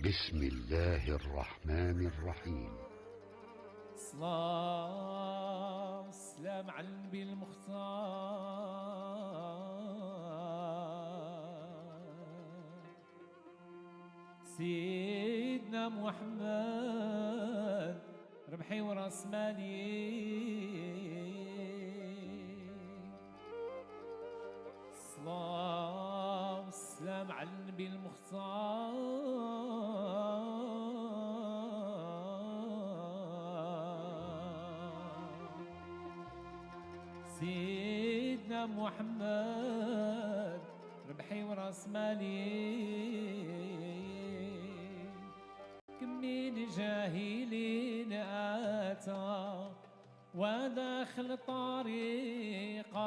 بسم الله الرحمن الرحيم. صلاة والسلام على النبي المختار سيدنا محمد ربحي وراس مالي. صلاة والسلام على النبي المختار سيدنا محمد ربحي وراس مالي. كم من جاهلين آتى وداخل طريقتي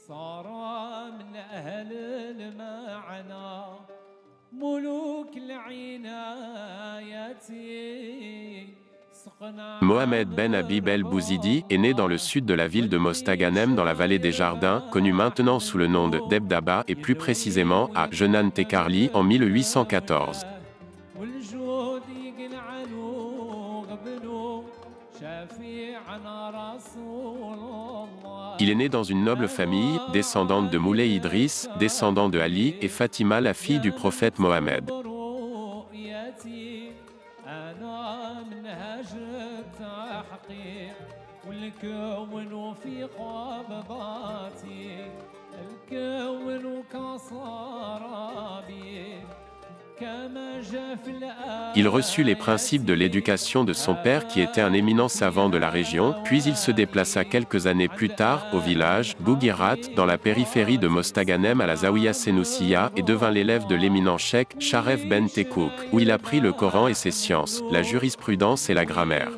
صار من أهل المعنى ملوك العناية. Mohamed Ben Habib el-Bouzidi est né dans le sud de la ville de Mostaganem dans la vallée des Jardins, connue maintenant sous le nom de Debdaba et plus précisément à Jenan Tekarli en 1814. Il est né dans une noble famille, descendante de Moulay Idriss, descendant de Ali et Fatima, la fille du prophète Mohammed. Il reçut les principes de l'éducation de son père qui était un éminent savant de la région, puis il se déplaça quelques années plus tard au village Bouguirat, dans la périphérie de Mostaganem à la Zawiya Senoussia et devint l'élève de l'éminent cheikh Sharef Ben Tekouk, où il apprit le Coran et ses sciences, la jurisprudence et la grammaire.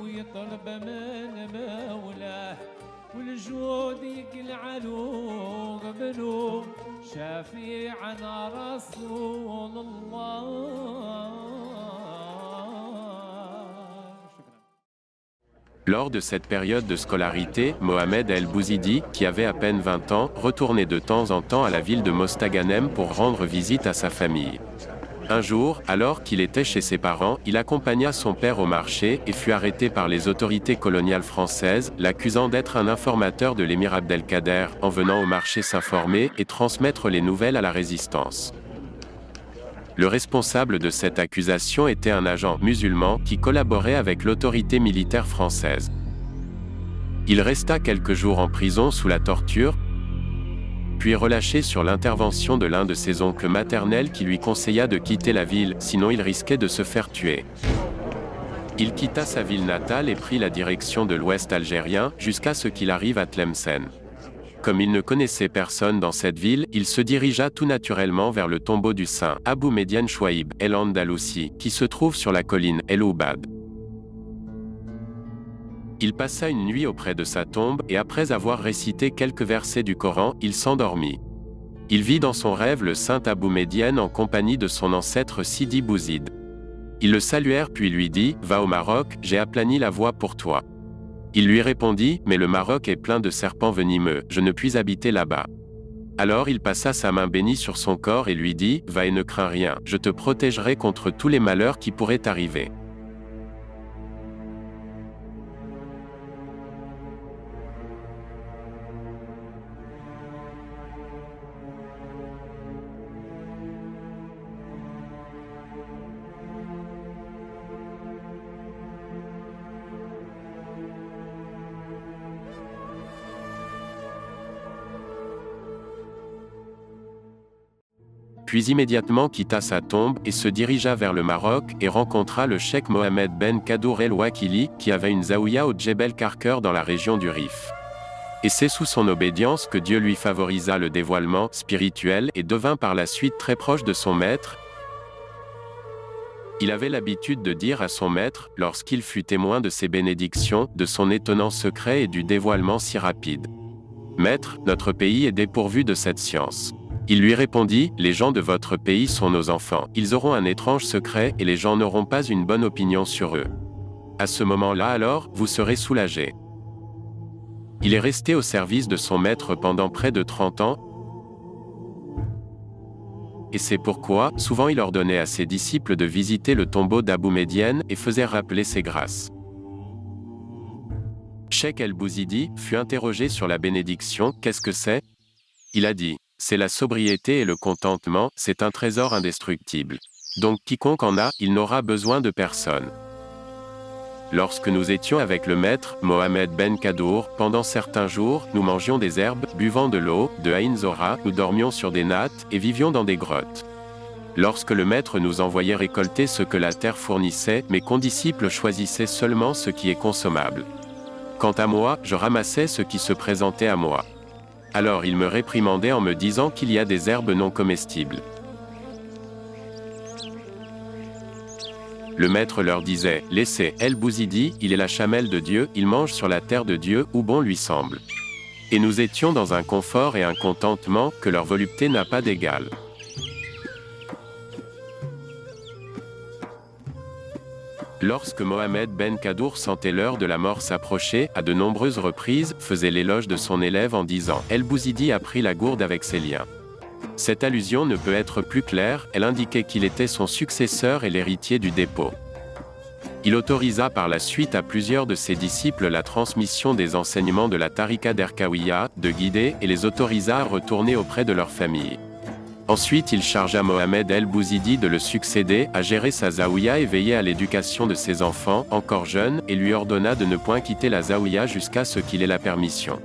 Lors de cette période de scolarité, Mohamed el-Bouzidi, qui avait à peine 20 ans, retournait de temps en temps à la ville de Mostaganem pour rendre visite à sa famille. Un jour, alors qu'il était chez ses parents, il accompagna son père au marché et fut arrêté par les autorités coloniales françaises, l'accusant d'être un informateur de l'émir Abdelkader, en venant au marché s'informer et transmettre les nouvelles à la résistance. Le responsable de cette accusation était un agent musulman qui collaborait avec l'autorité militaire française. Il resta quelques jours en prison sous la torture, puis relâché sur l'intervention de l'un de ses oncles maternels qui lui conseilla de quitter la ville, sinon il risquait de se faire tuer. Il quitta sa ville natale et prit la direction de l'ouest algérien, jusqu'à ce qu'il arrive à Tlemcen. Comme il ne connaissait personne dans cette ville, il se dirigea tout naturellement vers le tombeau du saint Abou Mediane Chouaïb el-Andalousi, qui se trouve sur la colline El-Oubad. Il passa une nuit auprès de sa tombe, et après avoir récité quelques versets du Coran, il s'endormit. Il vit dans son rêve le saint Abou Mediane en compagnie de son ancêtre Sidi Bouzid. Ils le saluèrent puis lui dit « Va au Maroc, j'ai aplani la voie pour toi. » Il lui répondit « Mais le Maroc est plein de serpents venimeux, je ne puis habiter là-bas. » Alors il passa sa main bénie sur son corps et lui dit « Va et ne crains rien, je te protégerai contre tous les malheurs qui pourraient t'arriver. » Puis immédiatement quitta sa tombe et se dirigea vers le Maroc et rencontra le cheikh Mohamed Ben Kadour el-Wakili, qui avait une zaouïa au Djebel Karker dans la région du Rif. Et c'est sous son obédience que Dieu lui favorisa le dévoilement spirituel et devint par la suite très proche de son maître. Il avait l'habitude de dire à son maître, lorsqu'il fut témoin de ses bénédictions, de son étonnant secret et du dévoilement si rapide. « Maître, notre pays est dépourvu de cette science. » Il lui répondit, « Les gens de votre pays sont nos enfants, ils auront un étrange secret et les gens n'auront pas une bonne opinion sur eux. À ce moment-là alors, vous serez soulagés. » Il est resté au service de son maître pendant près de 30 ans. et c'est pourquoi, souvent il ordonnait à ses disciples de visiter le tombeau d'Abou Médienne et faisait rappeler ses grâces. Cheikh El-Bouzidi fut interrogé sur la bénédiction, qu'est-ce que c'est? Il a dit, c'est la sobriété et le contentement, c'est un trésor indestructible. Donc quiconque en a, il n'aura besoin de personne. Lorsque nous étions avec le maître, Mohamed Ben Kadour, pendant certains jours, nous mangions des herbes, buvant de l'eau, de Ain Zora, nous dormions sur des nattes, et vivions dans des grottes. Lorsque le maître nous envoyait récolter ce que la terre fournissait, mes condisciples choisissaient seulement ce qui est consommable. Quant à moi, je ramassais ce qui se présentait à moi. Alors il me réprimandait en me disant qu'il y a des herbes non comestibles. Le maître leur disait, laissez, El-Bouzidi, il est la chamelle de Dieu, il mange sur la terre de Dieu où bon lui semble. Et nous étions dans un confort et un contentement que leur volupté n'a pas d'égal. Lorsque Mohamed Ben Kadour sentait l'heure de la mort s'approcher, à de nombreuses reprises, faisait l'éloge de son élève en disant « El-Bouzidi a pris la gourde avec ses liens ». Cette allusion ne peut être plus claire, elle indiquait qu'il était son successeur et l'héritier du dépôt. Il autorisa par la suite à plusieurs de ses disciples la transmission des enseignements de la Tariqa d'Erkawiya, de guider, et les autorisa à retourner auprès de leur famille. Ensuite il chargea Mohamed El-Bouzidi de le succéder, à gérer sa zaouïa et veiller à l'éducation de ses enfants, encore jeunes, et lui ordonna de ne point quitter la zaouïa jusqu'à ce qu'il ait la permission.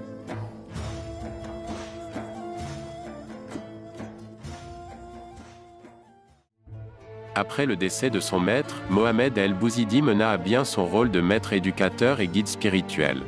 Après le décès de son maître, Mohamed El-Bouzidi mena à bien son rôle de maître éducateur et guide spirituel.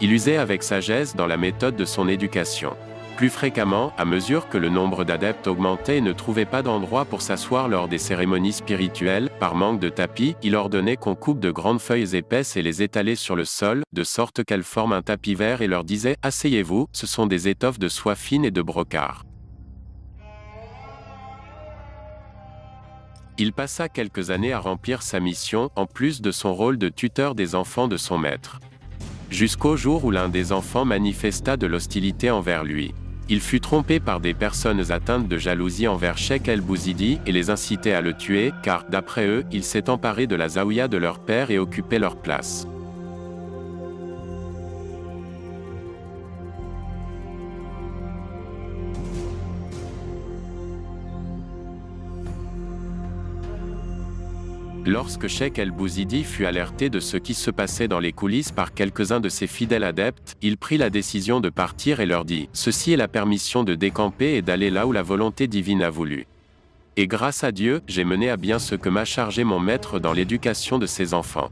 Il usait avec sagesse dans la méthode de son éducation. Plus fréquemment, à mesure que le nombre d'adeptes augmentait et ne trouvait pas d'endroit pour s'asseoir lors des cérémonies spirituelles, par manque de tapis, il ordonnait qu'on coupe de grandes feuilles épaisses et les étalait sur le sol, de sorte qu'elles forment un tapis vert et leur disait « Asseyez-vous, ce sont des étoffes de soie fine et de brocart ». Il passa quelques années à remplir sa mission, en plus de son rôle de tuteur des enfants de son maître. Jusqu'au jour où l'un des enfants manifesta de l'hostilité envers lui. Il fut trompé par des personnes atteintes de jalousie envers Cheikh El-Bouzidi et les incitait à le tuer, car, d'après eux, il s'est emparé de la zaouïa de leur père et occupait leur place. Lorsque Cheikh El-Bouzidi fut alerté de ce qui se passait dans les coulisses par quelques-uns de ses fidèles adeptes, il prit la décision de partir et leur dit « Ceci est la permission de décamper et d'aller là où la volonté divine a voulu. Et grâce à Dieu, j'ai mené à bien ce que m'a chargé mon maître dans l'éducation de ses enfants.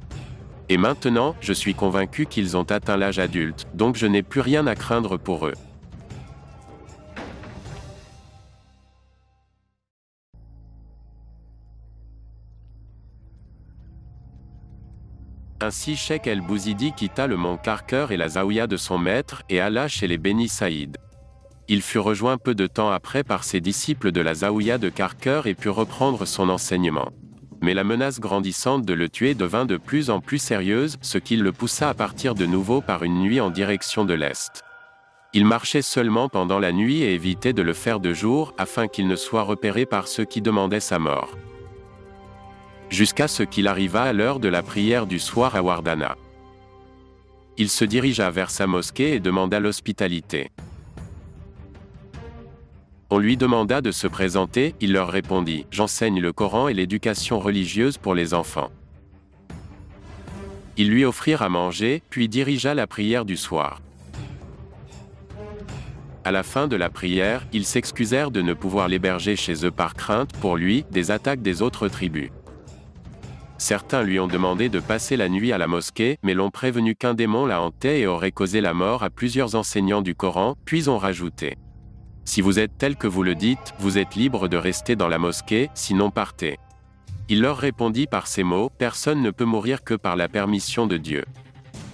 Et maintenant, je suis convaincu qu'ils ont atteint l'âge adulte, donc je n'ai plus rien à craindre pour eux. » Ainsi Cheikh El-Bouzidi quitta le mont Karkar et la zaouïa de son maître, et alla chez les Beni Saïd. Il fut rejoint peu de temps après par ses disciples de la zaouïa de Karkar et put reprendre son enseignement. Mais la menace grandissante de le tuer devint de plus en plus sérieuse, ce qui le poussa à partir de nouveau par une nuit en direction de l'Est. Il marchait seulement pendant la nuit et évitait de le faire de jour, afin qu'il ne soit repéré par ceux qui demandaient sa mort. Jusqu'à ce qu'il arriva à l'heure de la prière du soir à Wardana. Il se dirigea vers sa mosquée et demanda l'hospitalité. On lui demanda de se présenter, il leur répondit « J'enseigne le Coran et l'éducation religieuse pour les enfants ». Ils lui offrirent à manger, puis dirigea la prière du soir. À la fin de la prière, ils s'excusèrent de ne pouvoir l'héberger chez eux par crainte, pour lui, des attaques des autres tribus. Certains lui ont demandé de passer la nuit à la mosquée, mais l'ont prévenu qu'un démon la hantait et aurait causé la mort à plusieurs enseignants du Coran, puis ont rajouté « Si vous êtes tel que vous le dites, vous êtes libre de rester dans la mosquée, sinon partez. » Il leur répondit par ces mots « Personne ne peut mourir que par la permission de Dieu.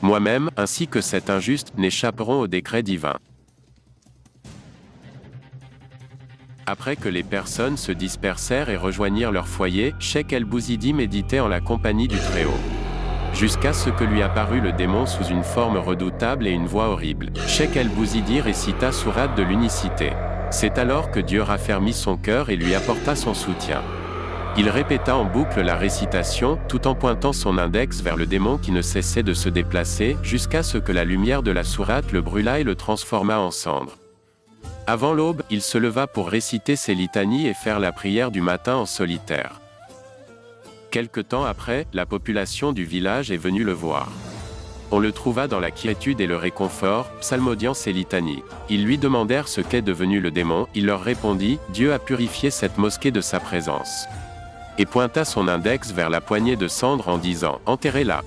Moi-même, ainsi que cet injuste, n'échapperont au décret divin. » Après que les personnes se dispersèrent et rejoignirent leur foyer, Cheikh El-Bouzidi méditait en la compagnie du Très-Haut. Jusqu'à ce que lui apparut le démon sous une forme redoutable et une voix horrible. Cheikh El-Bouzidi récita sourate de l'unicité. C'est alors que Dieu raffermit son cœur et lui apporta son soutien. Il répéta en boucle la récitation, tout en pointant son index vers le démon qui ne cessait de se déplacer, jusqu'à ce que la lumière de la sourate le brûla et le transforma en cendres. Avant l'aube, il se leva pour réciter ses litanies et faire la prière du matin en solitaire. Quelque temps après, la population du village est venue le voir. On le trouva dans la quiétude et le réconfort, psalmodiant ses litanies. Ils lui demandèrent ce qu'est devenu le démon, il leur répondit, « Dieu a purifié cette mosquée de sa présence. » Et pointa son index vers la poignée de cendres en disant, « Enterrez-la. »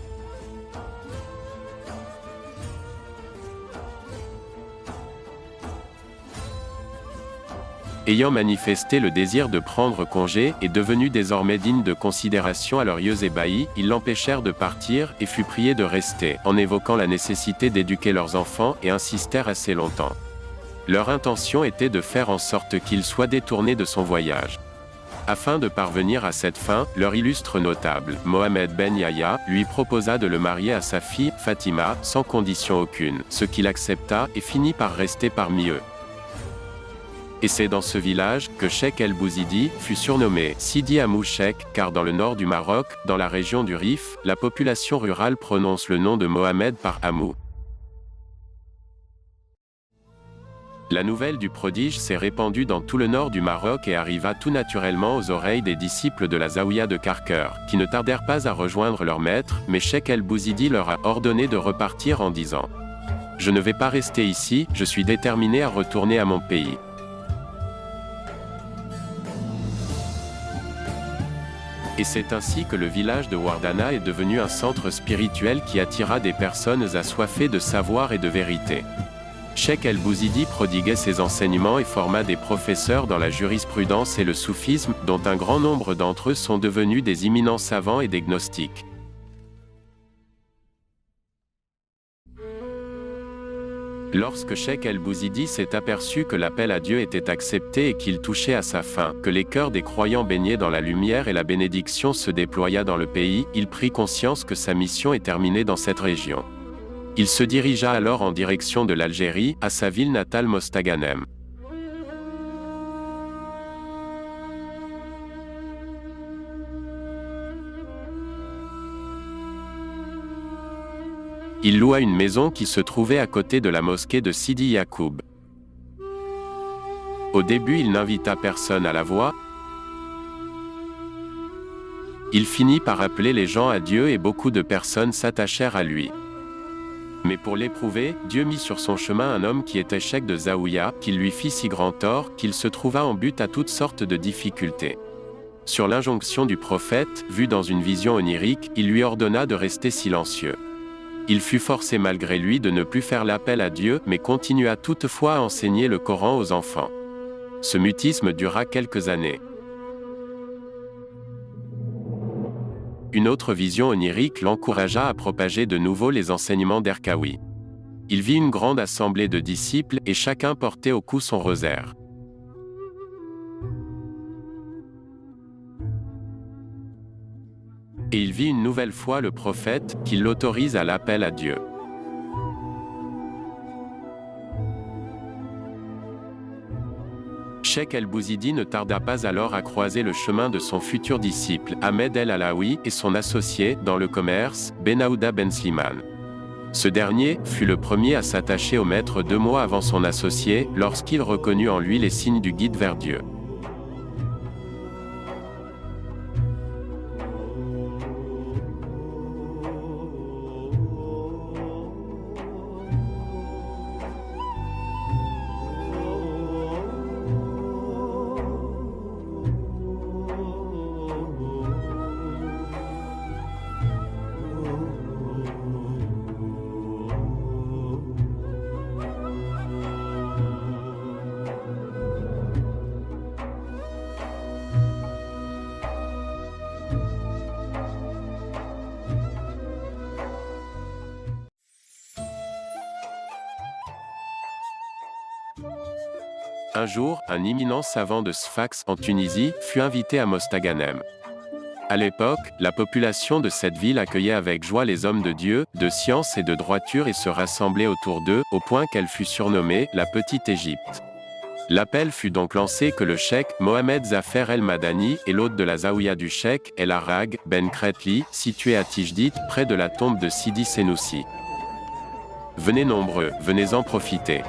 Ayant manifesté le désir de prendre congé et devenu désormais digne de considération à leurs yeux ébahis, ils l'empêchèrent de partir et fut prié de rester, en évoquant la nécessité d'éduquer leurs enfants et insistèrent assez longtemps. Leur intention était de faire en sorte qu'il soit détourné de son voyage. Afin de parvenir à cette fin, leur illustre notable, Mohamed Ben Yahya, lui proposa de le marier à sa fille, Fatima, sans condition aucune, ce qu'il accepta et finit par rester parmi eux. Et c'est dans ce village que Cheikh El Bouzidi fut surnommé Sidi Hamou Cheikh, car dans le nord du Maroc, dans la région du Rif, la population rurale prononce le nom de Mohamed par Hamou. La nouvelle du prodige s'est répandue dans tout le nord du Maroc et arriva tout naturellement aux oreilles des disciples de la Zaouïa de Karkar, qui ne tardèrent pas à rejoindre leur maître, mais Cheikh El Bouzidi leur a ordonné de repartir en disant « Je ne vais pas rester ici, je suis déterminé à retourner à mon pays. » Et c'est ainsi que le village de Ouardana est devenu un centre spirituel qui attira des personnes assoiffées de savoir et de vérité. Cheikh El Bouzidi prodiguait ses enseignements et forma des professeurs dans la jurisprudence et le soufisme, dont un grand nombre d'entre eux sont devenus des éminents savants et des gnostiques. Lorsque Cheikh El Bouzidi s'est aperçu que l'appel à Dieu était accepté et qu'il touchait à sa fin, que les cœurs des croyants baignaient dans la lumière et la bénédiction se déploya dans le pays, il prit conscience que sa mission est terminée dans cette région. Il se dirigea alors en direction de l'Algérie, à sa ville natale Mostaganem. Il loua une maison qui se trouvait à côté de la mosquée de Sidi Yacoub. Au début, il n'invita personne à la voix. Il finit par appeler les gens à Dieu et beaucoup de personnes s'attachèrent à lui. Mais pour l'éprouver, Dieu mit sur son chemin un homme qui était cheikh de Zaouïa, qui lui fit si grand tort qu'il se trouva en but à toutes sortes de difficultés. Sur l'injonction du prophète, vue dans une vision onirique, il lui ordonna de rester silencieux. Il fut forcé malgré lui de ne plus faire l'appel à Dieu, mais continua toutefois à enseigner le Coran aux enfants. Ce mutisme dura quelques années. Une autre vision onirique l'encouragea à propager de nouveau les enseignements d'Erkaoui. Il vit une grande assemblée de disciples et chacun portait au cou son rosaire. Et il vit une nouvelle fois le prophète, qui l'autorise à l'appel à Dieu. Cheikh El Bouzidi ne tarda pas alors à croiser le chemin de son futur disciple, Ahmed El Alaoui, et son associé, dans le commerce, Benaouda Ben Slimane. Ce dernier fut le premier à s'attacher au maître 2 mois avant son associé, lorsqu'il reconnut en lui les signes du guide vers Dieu. Un jour, un éminent savant de Sfax, en Tunisie, fut invité à Mostaganem. À l'époque, la population de cette ville accueillait avec joie les hommes de Dieu, de science et de droiture et se rassemblait autour d'eux, au point qu'elle fut surnommée « la Petite Égypte ». L'appel fut donc lancé que le cheikh Mohamed Zafer El Madani et l'hôte de la zaouïa du cheikh El Arag Ben Kretli, situé à Tijdit, près de la tombe de Sidi Senoussi. Venez nombreux, venez en profiter.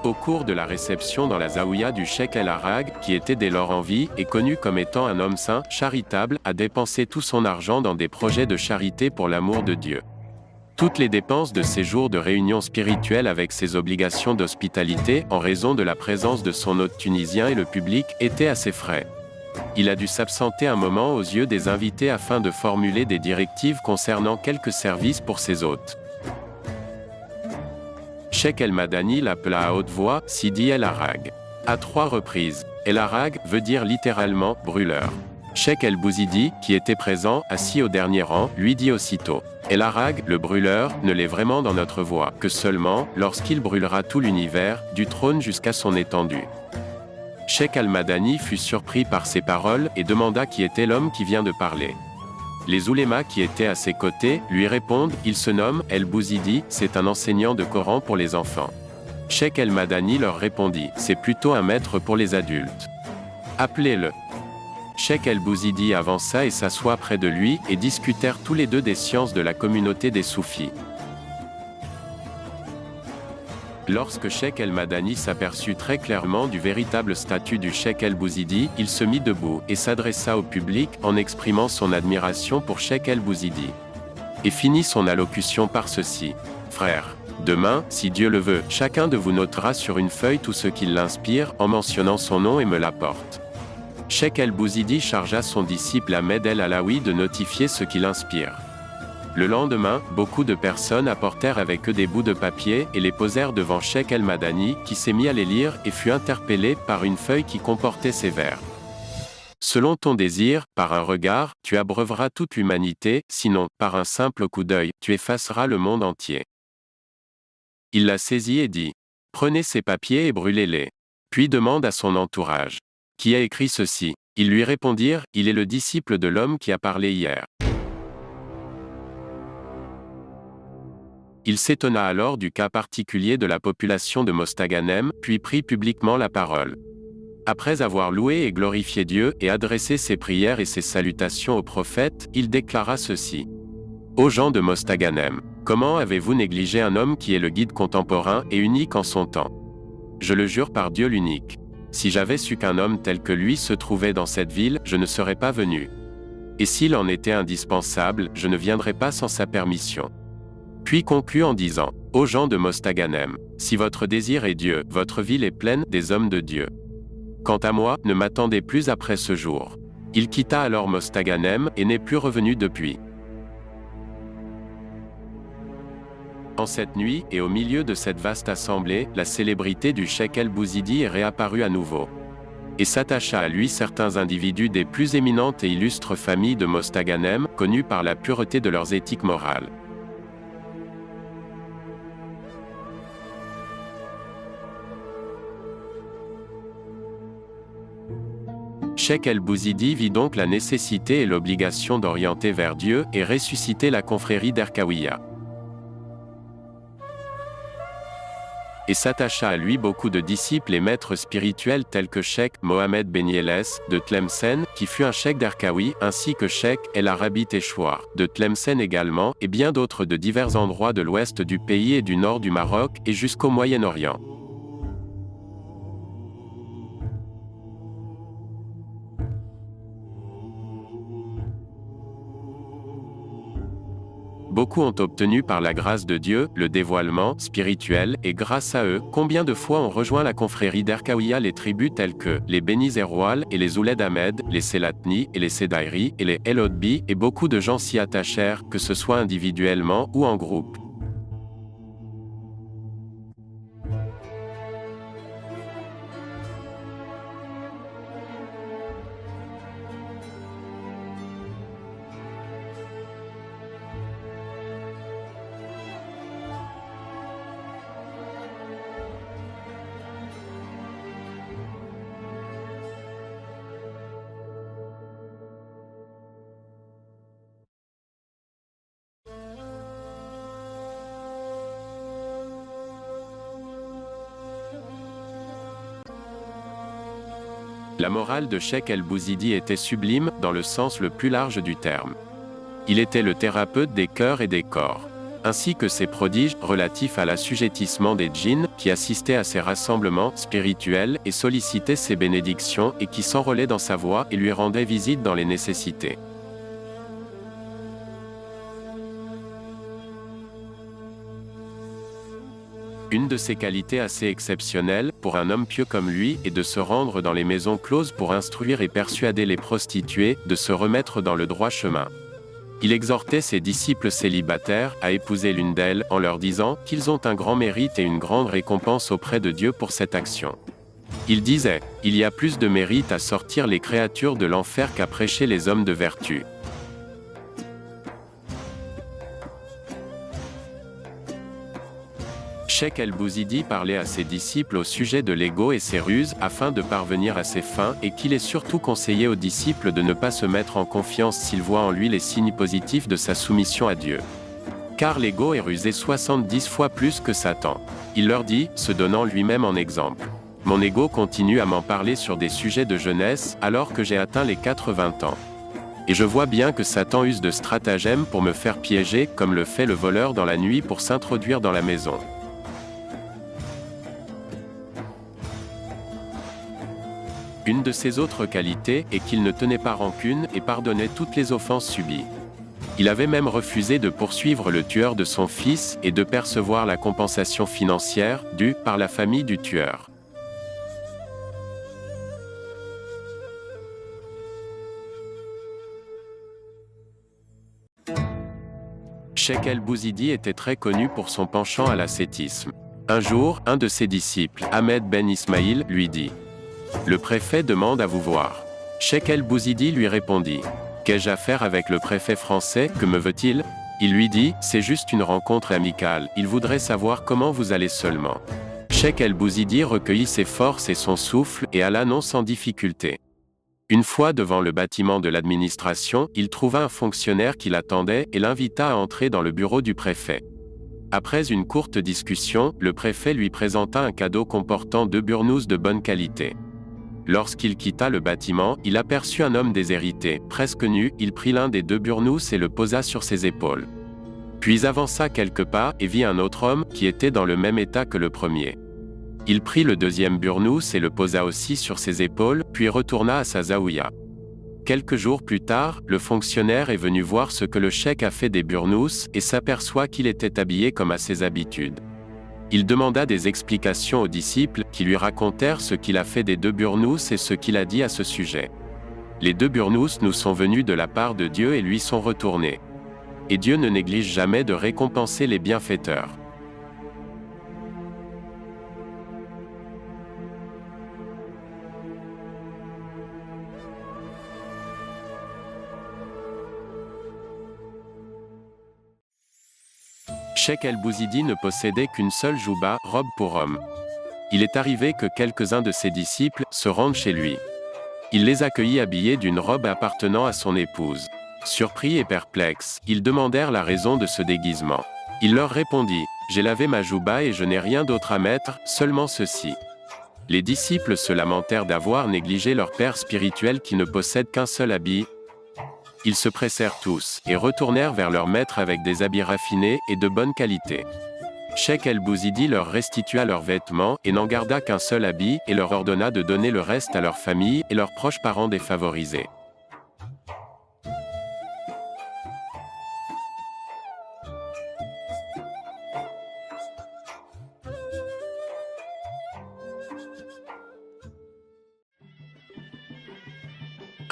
Au cours de la réception dans la zaouïa du cheikh El Arag, qui était dès lors en vie et connu comme étant un homme saint, charitable, a dépensé tout son argent dans des projets de charité pour l'amour de Dieu. Toutes les dépenses de ces jours de réunion spirituelle avec ses obligations d'hospitalité, en raison de la présence de son hôte tunisien et le public, étaient à ses frais. Il a dû s'absenter un moment aux yeux des invités afin de formuler des directives concernant quelques services pour ses hôtes. Cheikh El Madani l'appela à haute voix Sidi El Arag. À 3 reprises. El Arag veut dire littéralement brûleur. Cheikh El Bouzidi, qui était présent, assis au dernier rang, lui dit aussitôt: El Arag, le brûleur, ne l'est vraiment dans notre voie que seulement lorsqu'il brûlera tout l'univers, du trône jusqu'à son étendue. Cheikh Al Madani fut surpris par ces paroles et demanda qui était l'homme qui vient de parler. Les oulémas qui étaient à ses côtés lui répondent: il se nomme El Bouzidi, c'est un enseignant de Coran pour les enfants. Cheikh El Madani leur répondit: c'est plutôt un maître pour les adultes. Appelez-le. Cheikh El Bouzidi avança et s'assoit près de lui et discutèrent tous les deux des sciences de la communauté des soufis. Lorsque Cheikh El Madani s'aperçut très clairement du véritable statut du Cheikh El Bouzidi, il se mit debout et s'adressa au public en exprimant son admiration pour Cheikh El Bouzidi. Et finit son allocution par ceci: frères, demain, si Dieu le veut, chacun de vous notera sur une feuille tout ce qui l'inspire en mentionnant son nom et me l'apporte. Cheikh El Bouzidi chargea son disciple Ahmed El Alaoui de notifier ce qui l'inspire. Le lendemain, beaucoup de personnes apportèrent avec eux des bouts de papier et les posèrent devant Cheikh El Madani, qui s'est mis à les lire et fut interpellé par une feuille qui comportait ces vers. Selon ton désir, par un regard, tu abreuveras toute l'humanité, sinon, par un simple coup d'œil, tu effaceras le monde entier. Il la saisit et dit: prenez ces papiers et brûlez-les. Puis demande à son entourage: qui a écrit ceci? Ils lui répondirent: il est le disciple de l'homme qui a parlé hier. Il s'étonna alors du cas particulier de la population de Mostaganem, puis prit publiquement la parole. Après avoir loué et glorifié Dieu et adressé ses prières et ses salutations au prophète, il déclara ceci: Ô gens de Mostaganem, comment avez-vous négligé un homme qui est le guide contemporain et unique en son temps? Je le jure par Dieu l'unique. Si j'avais su qu'un homme tel que lui se trouvait dans cette ville, je ne serais pas venu. Et s'il en était indispensable, je ne viendrais pas sans sa permission. Puis conclut en disant: Ô gens de Mostaganem, si votre désir est Dieu, votre ville est pleine des hommes de Dieu. Quant à moi, ne m'attendez plus après ce jour. Il quitta alors Mostaganem et n'est plus revenu depuis. En cette nuit, et au milieu de cette vaste assemblée, la célébrité du Cheikh El Bouzidi est réapparue à nouveau. Et s'attacha à lui certains individus des plus éminentes et illustres familles de Mostaganem, connus par la pureté de leurs éthiques morales. Cheikh El Bouzidi vit donc la nécessité et l'obligation d'orienter vers Dieu et ressusciter la confrérie d'Erkawiya. Et s'attacha à lui beaucoup de disciples et maîtres spirituels tels que Cheikh Mohamed Benyelles de Tlemcen, qui fut un cheikh d'Erkawi, ainsi que Cheikh El Arabi Teshwar de Tlemcen également, et bien d'autres de divers endroits de l'ouest du pays et du nord du Maroc et jusqu'au Moyen-Orient. Beaucoup ont obtenu par la grâce de Dieu, le dévoilement spirituel, et grâce à eux, combien de fois ont rejoint la confrérie d'Erkawiya les tribus telles que les Beni Zerwal et les Ouled Ahmed, les Selatni et les Sedairi et les El Odbi, et beaucoup de gens s'y attachèrent, que ce soit individuellement ou en groupe. La morale de Cheikh El-Bouzidi était sublime, dans le sens le plus large du terme. Il était le thérapeute des cœurs et des corps, ainsi que ses prodiges relatifs à l'assujettissement des djinns, qui assistaient à ses rassemblements spirituels et sollicitaient ses bénédictions et qui s'enrôlaient dans sa voie et lui rendaient visite dans les nécessités. Une de ses qualités assez exceptionnelles, pour un homme pieux comme lui, est de se rendre dans les maisons closes pour instruire et persuader les prostituées de se remettre dans le droit chemin. Il exhortait ses disciples célibataires à épouser l'une d'elles en leur disant qu'ils ont un grand mérite et une grande récompense auprès de Dieu pour cette action. Il disait, « Il y a plus de mérite à sortir les créatures de l'enfer qu'à prêcher les hommes de vertu. » Cheikh El-Bouzidi parlait à ses disciples au sujet de l'ego et ses ruses afin de parvenir à ses fins et qu'il est surtout conseillé aux disciples de ne pas se mettre en confiance s'ils voient en lui les signes positifs de sa soumission à Dieu. Car l'ego est rusé 70 fois plus que Satan. Il leur dit, se donnant lui-même en exemple. Mon ego continue à m'en parler sur des sujets de jeunesse alors que j'ai atteint les 80 ans. Et je vois bien que Satan use de stratagèmes pour me faire piéger comme le fait le voleur dans la nuit pour s'introduire dans la maison. Une de ses autres qualités est qu'il ne tenait pas rancune et pardonnait toutes les offenses subies. Il avait même refusé de poursuivre le tueur de son fils et de percevoir la compensation financière due par la famille du tueur. Cheikh El-Bouzidi était très connu pour son penchant à l'ascétisme. Un jour, un de ses disciples, Ahmed Ben Ismaïl, lui dit: le préfet demande à vous voir. Cheikh El-Bouzidi lui répondit: qu'ai-je à faire avec le préfet français, que me veut-il? Il lui dit: c'est juste une rencontre amicale, il voudrait savoir comment vous allez seulement. Cheikh El-Bouzidi recueillit ses forces et son souffle et alla non sans difficulté. Une fois devant le bâtiment de l'administration, il trouva un fonctionnaire qui l'attendait et l'invita à entrer dans le bureau du préfet. Après une courte discussion, le préfet lui présenta un cadeau comportant 2 burnous de bonne qualité. Lorsqu'il quitta le bâtiment, il aperçut un homme déshérité, presque nu, il prit l'un des 2 burnous et le posa sur ses épaules. Puis avança quelques pas et vit un autre homme qui était dans le même état que le premier. Il prit le 2e burnous et le posa aussi sur ses épaules, puis retourna à sa zaouïa. Quelques jours plus tard, le fonctionnaire est venu voir ce que le cheikh a fait des burnous et s'aperçoit qu'il était habillé comme à ses habitudes. Il demanda des explications aux disciples, qui lui racontèrent ce qu'il a fait des 2 burnous et ce qu'il a dit à ce sujet. Les 2 burnous nous sont venus de la part de Dieu et lui sont retournés. Et Dieu ne néglige jamais de récompenser les bienfaiteurs. Cheikh El-Bouzidi ne possédait qu'une seule jouba, robe pour homme. Il est arrivé que quelques-uns de ses disciples se rendent chez lui. Il les accueillit habillés d'une robe appartenant à son épouse. Surpris et perplexes, ils demandèrent la raison de ce déguisement. Il leur répondit: j'ai lavé ma jouba et je n'ai rien d'autre à mettre, seulement ceci. Les disciples se lamentèrent d'avoir négligé leur père spirituel qui ne possède qu'un seul habit. Ils se pressèrent tous, et retournèrent vers leur maître avec des habits raffinés et de bonne qualité. Cheikh El-Bouzidi leur restitua leurs vêtements et n'en garda qu'un seul habit et leur ordonna de donner le reste à leur famille et leurs proches parents défavorisés.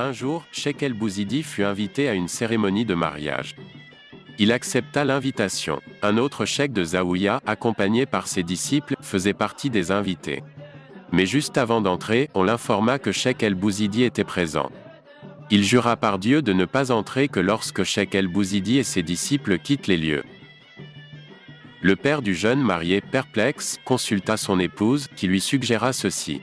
Un jour, Cheikh El-Bouzidi fut invité à une cérémonie de mariage. Il accepta l'invitation. Un autre cheikh de Zaouïa, accompagné par ses disciples, faisait partie des invités. Mais juste avant d'entrer, on l'informa que Cheikh El-Bouzidi était présent. Il jura par Dieu de ne pas entrer que lorsque Cheikh El-Bouzidi et ses disciples quittent les lieux. Le père du jeune marié, perplexe, consulta son épouse, qui lui suggéra ceci: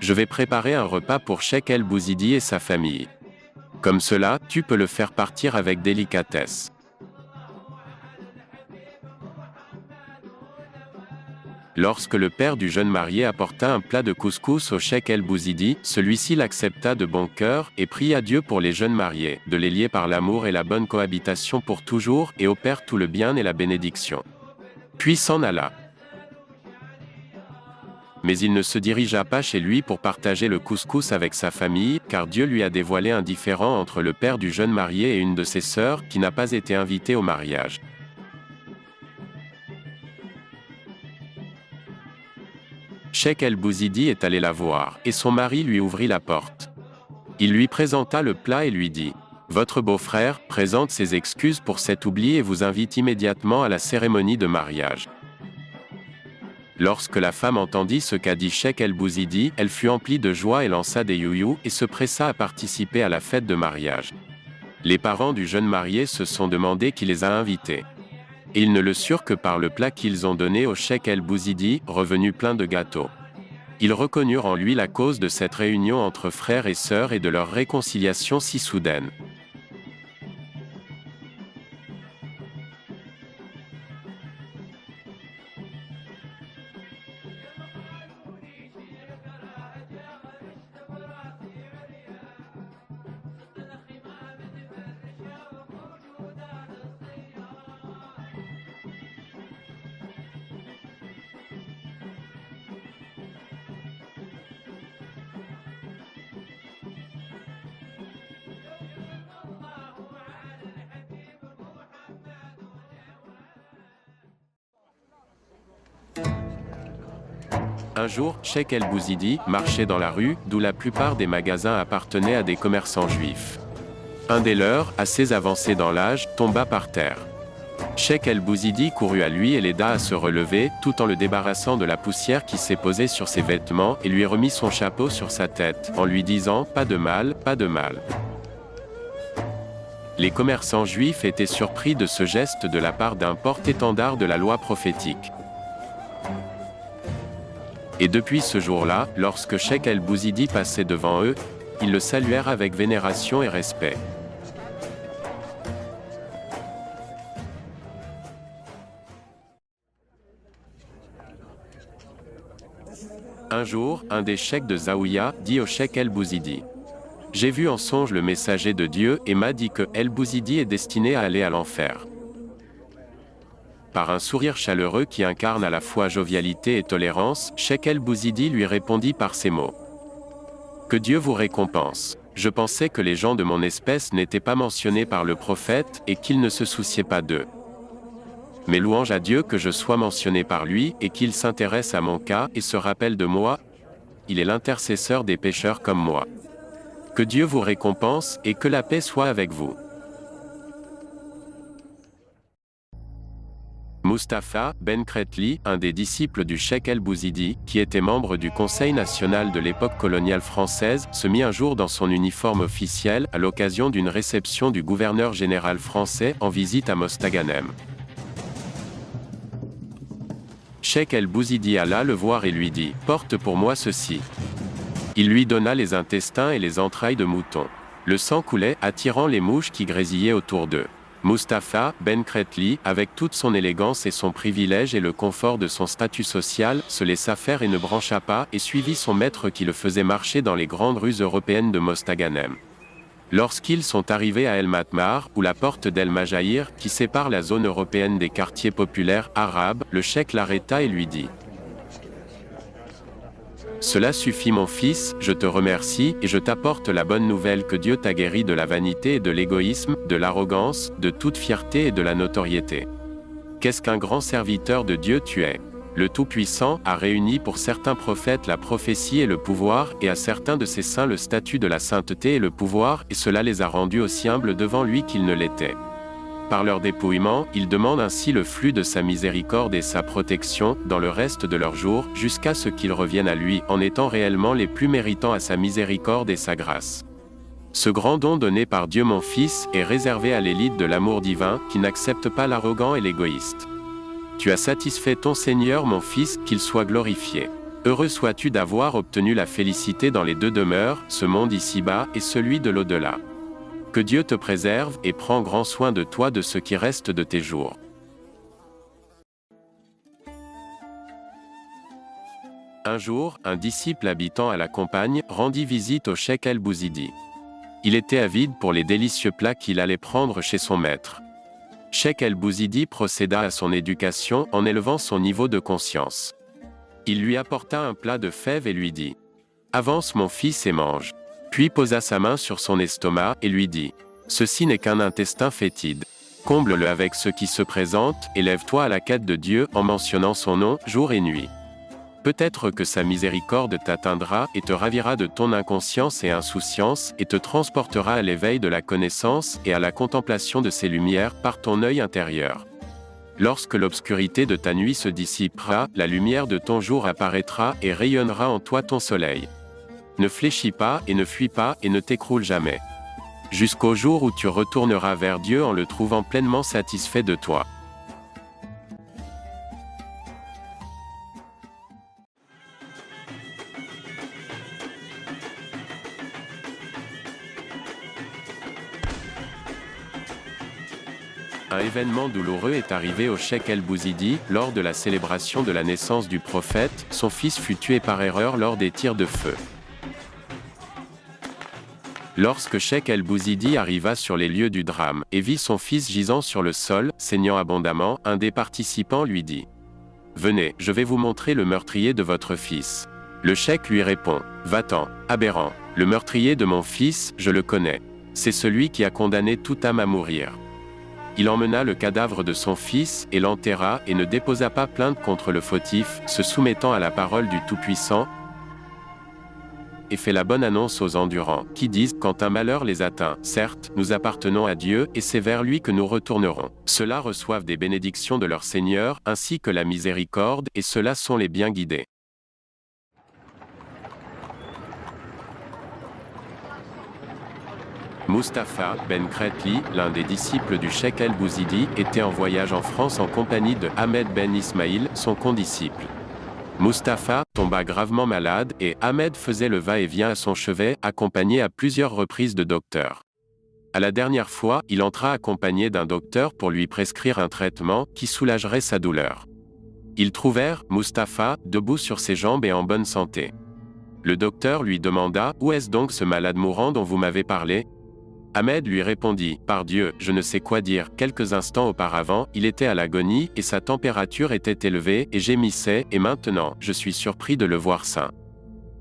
je vais préparer un repas pour Cheikh El-Bouzidi et sa famille. Comme cela, tu peux le faire partir avec délicatesse. Lorsque le père du jeune marié apporta un plat de couscous au cheikh El Bouzidi, celui-ci l'accepta de bon cœur et pria Dieu pour les jeunes mariés, de les lier par l'amour et la bonne cohabitation pour toujours, et au père tout le bien et la bénédiction. Puis s'en alla. Mais il ne se dirigea pas chez lui pour partager le couscous avec sa famille, car Dieu lui a dévoilé un différend entre le père du jeune marié et une de ses sœurs, qui n'a pas été invitée au mariage. Cheikh El Bouzidi est allé la voir, et son mari lui ouvrit la porte. Il lui présenta le plat et lui dit : « Votre beau-frère présente ses excuses pour cet oubli et vous invite immédiatement à la cérémonie de mariage. » Lorsque la femme entendit ce qu'a dit Cheikh El Bouzidi, elle fut emplie de joie et lança des youyous et se pressa à participer à la fête de mariage. Les parents du jeune marié se sont demandé qui les a invités. Et ils ne le surent que par le plat qu'ils ont donné au Cheikh El Bouzidi, revenu plein de gâteaux. Ils reconnurent en lui la cause de cette réunion entre frères et sœurs et de leur réconciliation si soudaine. Un jour, Cheikh El Bouzidi marchait dans la rue, d'où la plupart des magasins appartenaient à des commerçants juifs. Un des leurs, assez avancé dans l'âge, tomba par terre. Cheikh El Bouzidi courut à lui et l'aida à se relever, tout en le débarrassant de la poussière qui s'est posée sur ses vêtements, et lui remit son chapeau sur sa tête, en lui disant : « Pas de mal, pas de mal. » Les commerçants juifs étaient surpris de ce geste de la part d'un porte-étendard de la loi prophétique. Et depuis ce jour-là, lorsque Cheikh El Bouzidi passait devant eux, ils le saluèrent avec vénération et respect. Un jour, un des cheikhs de Zaouïa dit au Cheikh El Bouzidi : « J'ai vu en songe le messager de Dieu et m'a dit que El Bouzidi est destiné à aller à l'enfer. » Par un sourire chaleureux qui incarne à la fois jovialité et tolérance, Cheikh El Bouzidi lui répondit par ces mots : « Que Dieu vous récompense. Je pensais que les gens de mon espèce n'étaient pas mentionnés par le prophète et qu'il ne se souciait pas d'eux. Mais louange à Dieu que je sois mentionné par lui et qu'il s'intéresse à mon cas et se rappelle de moi. Il est l'intercesseur des pécheurs comme moi. Que Dieu vous récompense et que la paix soit avec vous. » Mustapha Ben Kretli, un des disciples du Cheikh El Bouzidi, qui était membre du Conseil national de l'époque coloniale française, se mit un jour dans son uniforme officiel à l'occasion d'une réception du gouverneur général français en visite à Mostaganem. Cheikh El Bouzidi alla le voir et lui dit : « Porte pour moi ceci. » Il lui donna les intestins et les entrailles de mouton. Le sang coulait, attirant les mouches qui grésillaient autour d'eux. Mustapha Ben Kretli, avec toute son élégance et son privilège et le confort de son statut social, se laissa faire et ne brancha pas, et suivit son maître qui le faisait marcher dans les grandes rues européennes de Mostaganem. Lorsqu'ils sont arrivés à El Matmar, ou la porte d'El Majaïr, qui sépare la zone européenne des quartiers populaires arabes, le cheikh l'arrêta et lui dit : « Cela suffit mon fils, je te remercie, et je t'apporte la bonne nouvelle que Dieu t'a guéri de la vanité et de l'égoïsme, de l'arrogance, de toute fierté et de la notoriété. Qu'est-ce qu'un grand serviteur de Dieu tu es. Le Tout-Puissant a réuni pour certains prophètes la prophétie et le pouvoir, et à certains de ses saints le statut de la sainteté et le pouvoir, et cela les a rendus aussi humbles devant lui qu'ils ne l'étaient. Par leur dépouillement, ils demandent ainsi le flux de sa miséricorde et sa protection, dans le reste de leurs jours, jusqu'à ce qu'ils reviennent à lui, en étant réellement les plus méritants à sa miséricorde et sa grâce. Ce grand don donné par Dieu mon Fils, est réservé à l'élite de l'amour divin, qui n'accepte pas l'arrogant et l'égoïste. Tu as satisfait ton Seigneur mon Fils, qu'il soit glorifié. Heureux sois-tu d'avoir obtenu la félicité dans les deux demeures, ce monde ici-bas et celui de l'au-delà. Que Dieu te préserve et prend grand soin de toi de ce qui reste de tes jours. Un jour, un disciple habitant à la campagne rendit visite au cheikh el-Bouzidi. Il était avide pour les délicieux plats qu'il allait prendre chez son maître. Cheikh el-Bouzidi procéda à son éducation en élevant son niveau de conscience. Il lui apporta un plat de fèves et lui dit « Avance mon fils et mange ». Puis posa sa main sur son estomac et lui dit « Ceci n'est qu'un intestin fétide. Comble-le avec ce qui se présente et lève-toi à la quête de Dieu en mentionnant son nom jour et nuit. Peut-être que sa miséricorde t'atteindra et te ravira de ton inconscience et insouciance et te transportera à l'éveil de la connaissance et à la contemplation de ses lumières par ton œil intérieur. Lorsque l'obscurité de ta nuit se dissipera, la lumière de ton jour apparaîtra et rayonnera en toi ton soleil. Ne fléchis pas et ne fuis pas et ne t'écroule jamais. Jusqu'au jour où tu retourneras vers Dieu en le trouvant pleinement satisfait de toi. Un événement douloureux est arrivé au cheikh el-Bouzidi. Lors de la célébration de la naissance du prophète, son fils fut tué par erreur lors des tirs de feu. Lorsque cheikh el-Bouzidi arriva sur les lieux du drame et vit son fils gisant sur le sol, saignant abondamment, un des participants lui dit « Venez, je vais vous montrer le meurtrier de votre fils. » Le cheikh lui répond « Va-t'en, aberrant, le meurtrier de mon fils, je le connais. C'est celui qui a condamné toute âme à mourir. » Il emmena le cadavre de son fils et l'enterra et ne déposa pas plainte contre le fautif, se soumettant à la parole du Tout-Puissant, et fait la bonne annonce aux endurants, qui disent « Quand un malheur les atteint, certes, nous appartenons à Dieu et c'est vers lui que nous retournerons. Ceux-là reçoivent des bénédictions de leur Seigneur, ainsi que la miséricorde, et ceux-là sont les bien guidés. » Mustapha ben Kretli, l'un des disciples du cheikh el-Bouzidi, était en voyage en France en compagnie de Ahmed ben Ismaïl, son condisciple. Mustapha tomba gravement malade et Ahmed faisait le va-et-vient à son chevet, accompagné à plusieurs reprises de docteurs. À la dernière fois, il entra accompagné d'un docteur pour lui prescrire un traitement qui soulagerait sa douleur. Ils trouvèrent Mustapha debout sur ses jambes et en bonne santé. Le docteur lui demanda « Où est-ce donc ce malade mourant dont vous m'avez parlé ?» Ahmed lui répondit « Par Dieu, je ne sais quoi dire. Quelques instants auparavant, il était à l'agonie et sa température était élevée et gémissait, et maintenant, je suis surpris de le voir sain. »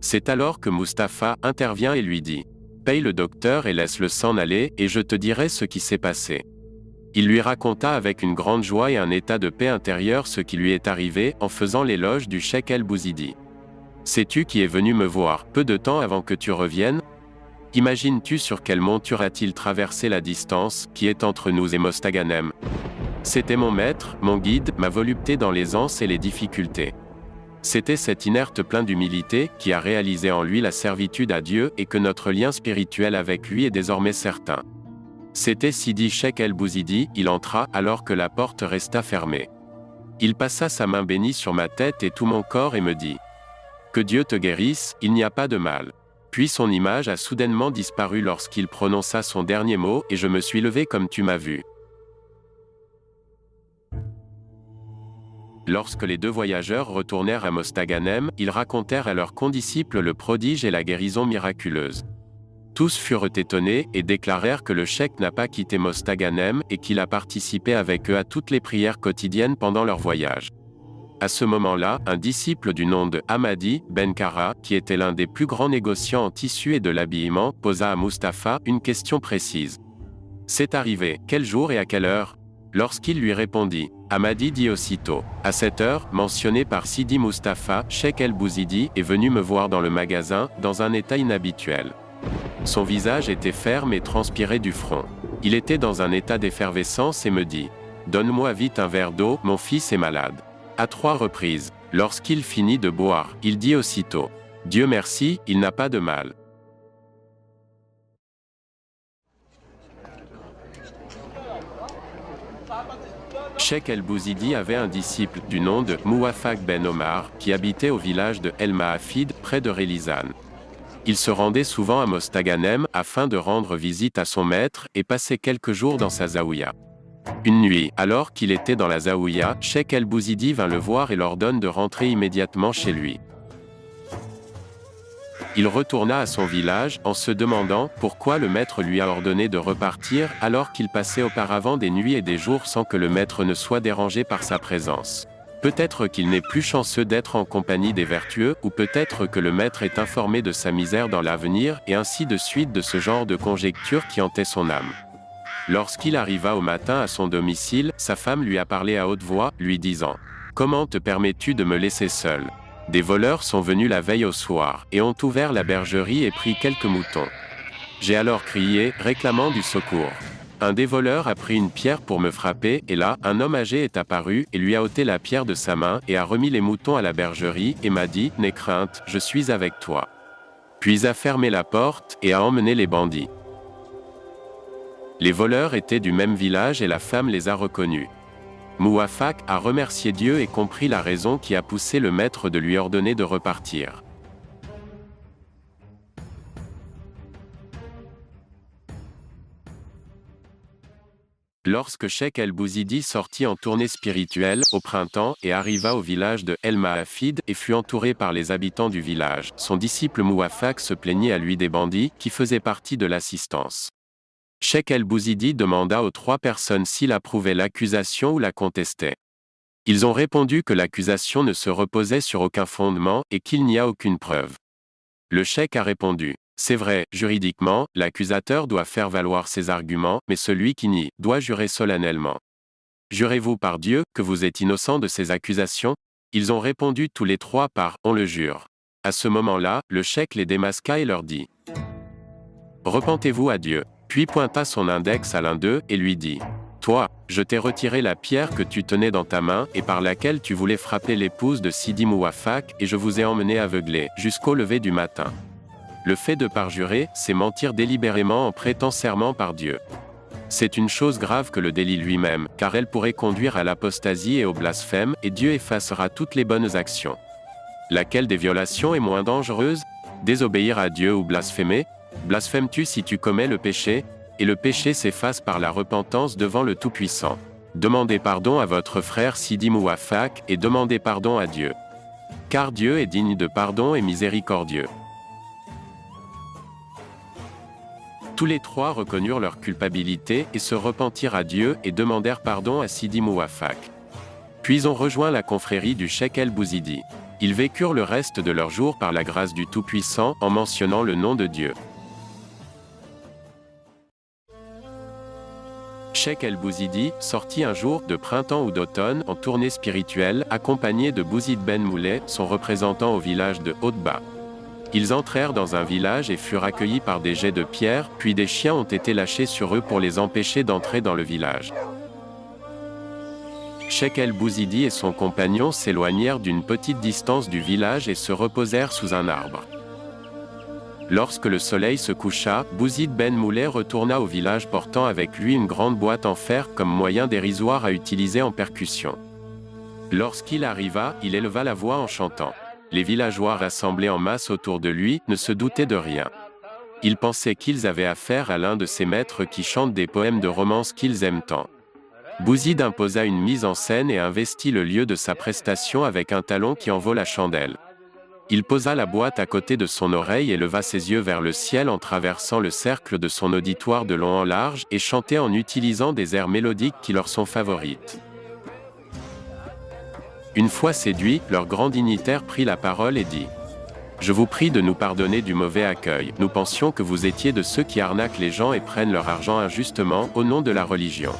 C'est alors que Mustapha intervient et lui dit « Paye le docteur et laisse-le s'en aller, et je te dirai ce qui s'est passé. » Il lui raconta avec une grande joie et un état de paix intérieure ce qui lui est arrivé en faisant l'éloge du cheikh el-Bouzidi. « Sais-tu qui est venu me voir peu de temps avant que tu reviennes ? Imagines-tu sur quelle monture a-t-il traversé la distance qui est entre nous et Mostaganem ? C'était mon maître, mon guide, ma volupté dans l'aisance et les difficultés. C'était cet inerte plein d'humilité qui a réalisé en lui la servitude à Dieu et que notre lien spirituel avec lui est désormais certain. C'était Sidi Cheikh el-Bouzidi, il entra alors que la porte resta fermée. Il passa sa main bénie sur ma tête et tout mon corps et me dit « Que Dieu te guérisse, il n'y a pas de mal. » Puis son image a soudainement disparu lorsqu'il prononça son dernier mot et je me suis levé comme tu m'as vu. Lorsque les deux voyageurs retournèrent à Mostaganem, ils racontèrent à leurs condisciples le prodige et la guérison miraculeuse. Tous furent étonnés et déclarèrent que le cheikh n'a pas quitté Mostaganem et qu'il a participé avec eux à toutes les prières quotidiennes pendant leur voyage. À ce moment-là, un disciple du nom de Hamadi ben Kara, qui était l'un des plus grands négociants en tissu et de l'habillement, posa à Mustapha une question précise. « C'est arrivé, quel jour et à quelle heure ?» Lorsqu'il lui répondit, Hamadi dit aussitôt « À cette heure, mentionnée par Sidi Mustapha, cheikh el-Bouzidi est venu me voir dans le magasin, dans un état inhabituel. Son visage était ferme et transpirait du front. Il était dans un état d'effervescence et me dit « Donne-moi vite un verre d'eau, mon fils est malade. » À 3 reprises. Lorsqu'il finit de boire, il dit aussitôt « Dieu merci, il n'a pas de mal. » Cheikh el-Bouzidi avait un disciple du nom de Mouafak ben Omar, qui habitait au village de El Mahafid, près de Relizane. Il se rendait souvent à Mostaganem afin de rendre visite à son maître et passer quelques jours dans sa zaouïa. Une nuit, alors qu'il était dans la zaouïa, cheikh el-Bouzidi vint le voir et l'ordonne de rentrer immédiatement chez lui. Il retourna à son village en se demandant pourquoi le maître lui a ordonné de repartir alors qu'il passait auparavant des nuits et des jours sans que le maître ne soit dérangé par sa présence. Peut-être qu'il n'est plus chanceux d'être en compagnie des vertueux, ou peut-être que le maître est informé de sa misère dans l'avenir, et ainsi de suite de ce genre de conjectures qui hantaient son âme. Lorsqu'il arriva au matin à son domicile, sa femme lui a parlé à haute voix, lui disant « Comment te permets-tu de me laisser seul ? Des voleurs sont venus la veille au soir, et ont ouvert la bergerie et pris quelques moutons. J'ai alors crié, réclamant du secours. Un des voleurs a pris une pierre pour me frapper, et là, un homme âgé est apparu, et lui a ôté la pierre de sa main, et a remis les moutons à la bergerie, et m'a dit, n'aie crainte, je suis avec toi. Puis a fermé la porte, et a emmené les bandits. Les voleurs étaient du même village et la femme les a reconnus. Mouafak a remercié Dieu et compris la raison qui a poussé le maître de lui ordonner de repartir. Lorsque Cheikh el-Bouzidi sortit en tournée spirituelle, au printemps, et arriva au village de El Mahafid, et fut entouré par les habitants du village, son disciple Mouafak se plaignit à lui des bandits, qui faisaient partie de l'assistance. Cheikh el-Bouzidi demanda aux 3 personnes s'il approuvait l'accusation ou la contestait. Ils ont répondu que l'accusation ne se reposait sur aucun fondement, et qu'il n'y a aucune preuve. Le cheikh a répondu. C'est vrai, juridiquement, l'accusateur doit faire valoir ses arguments, mais celui qui nie, doit jurer solennellement. Jurez-vous par Dieu, que vous êtes innocent de ces accusations? Ils ont répondu tous les 3 par « on le jure ». À ce moment-là, le cheikh les démasqua et leur dit « Repentez-vous à Dieu ». Puis pointa son index à l'un d'eux, et lui dit « Toi, je t'ai retiré la pierre que tu tenais dans ta main, et par laquelle tu voulais frapper l'épouse de Sidi Mouafak, et je vous ai emmené aveuglé, jusqu'au lever du matin. » Le fait de parjurer, c'est mentir délibérément en prêtant serment par Dieu. C'est une chose grave que le délit lui-même, car elle pourrait conduire à l'apostasie et au blasphème, et Dieu effacera toutes les bonnes actions. Laquelle des violations est moins dangereuse? Désobéir à Dieu ou blasphémer? Blasphèmes-tu si tu commets le péché? Et le péché s'efface par la repentance devant le Tout-Puissant. Demandez pardon à votre frère Sidi Mouafak, et demandez pardon à Dieu. Car Dieu est digne de pardon et miséricordieux. Tous les 3 reconnurent leur culpabilité, et se repentirent à Dieu, et demandèrent pardon à Sidi Mouafak. Puis on rejoint la confrérie du Cheikh el-Bouzidi. Ils vécurent le reste de leurs jours par la grâce du Tout-Puissant, en mentionnant le nom de Dieu. Cheikh el-Bouzidi sortit un jour, de printemps ou d'automne, en tournée spirituelle, accompagné de Bouzid Ben Moulay, son représentant au village de Haute-Ba. Ils entrèrent dans un village et furent accueillis par des jets de pierre, puis des chiens ont été lâchés sur eux pour les empêcher d'entrer dans le village. Cheikh el-Bouzidi et son compagnon s'éloignèrent d'une petite distance du village et se reposèrent sous un arbre. Lorsque le soleil se coucha, Bouzid Ben Moulay retourna au village portant avec lui une grande boîte en fer comme moyen dérisoire à utiliser en percussion. Lorsqu'il arriva, il éleva la voix en chantant. Les villageois rassemblés en masse autour de lui ne se doutaient de rien. Ils pensaient qu'ils avaient affaire à l'un de ces maîtres qui chantent des poèmes de romance qu'ils aiment tant. Bouzid imposa une mise en scène et investit le lieu de sa prestation avec un talon qui en vaut la chandelle. Il posa la boîte à côté de son oreille et leva ses yeux vers le ciel en traversant le cercle de son auditoire de long en large et chantait en utilisant des airs mélodiques qui leur sont favorites. Une fois séduit, leur grand dignitaire prit la parole et dit « Je vous prie de nous pardonner du mauvais accueil. Nous pensions que vous étiez de ceux qui arnaquent les gens et prennent leur argent injustement au nom de la religion.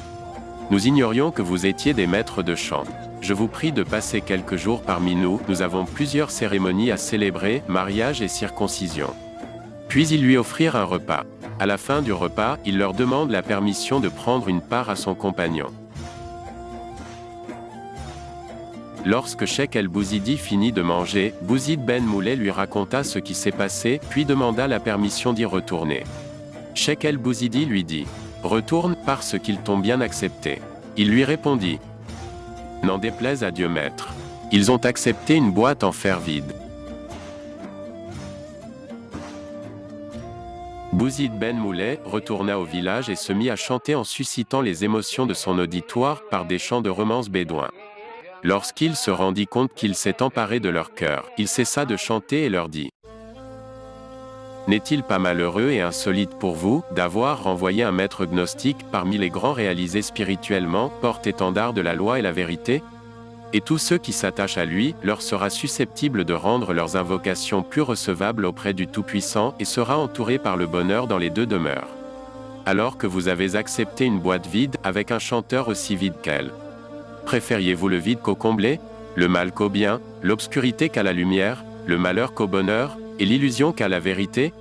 Nous ignorions que vous étiez des maîtres de chant. Je vous prie de passer quelques jours parmi nous, nous avons plusieurs cérémonies à célébrer, mariage et circoncision. » Puis ils lui offrirent un repas. À la fin du repas, il leur demande la permission de prendre une part à son compagnon. Lorsque Cheikh el-Bouzidi finit de manger, Bouzid Ben Moulay lui raconta ce qui s'est passé, puis demanda la permission d'y retourner. Cheikh el-Bouzidi lui dit « Retourne, parce qu'ils t'ont bien accepté. » Il lui répondit « N'en déplaise à Dieu maître. Ils ont accepté une boîte en fer vide. » Bouzid Ben Moulay retourna au village et se mit à chanter en suscitant les émotions de son auditoire par des chants de romance bédouins. Lorsqu'il se rendit compte qu'il s'est emparé de leur cœur, il cessa de chanter et leur dit N'est-il pas malheureux et insolite pour vous, d'avoir renvoyé un maître gnostique parmi les grands réalisés spirituellement, porte-étendard de la loi et la vérité? Et tous ceux qui s'attachent à lui, leur sera susceptible de rendre leurs invocations plus recevables auprès du Tout-Puissant et sera entouré par le bonheur dans les deux demeures. Alors que vous avez accepté une boîte vide avec un chanteur aussi vide qu'elle. Préfériez-vous le vide qu'au comblé, le mal qu'au bien, l'obscurité qu'à la lumière, le malheur qu'au bonheur, et l'illusion qu'à la vérité?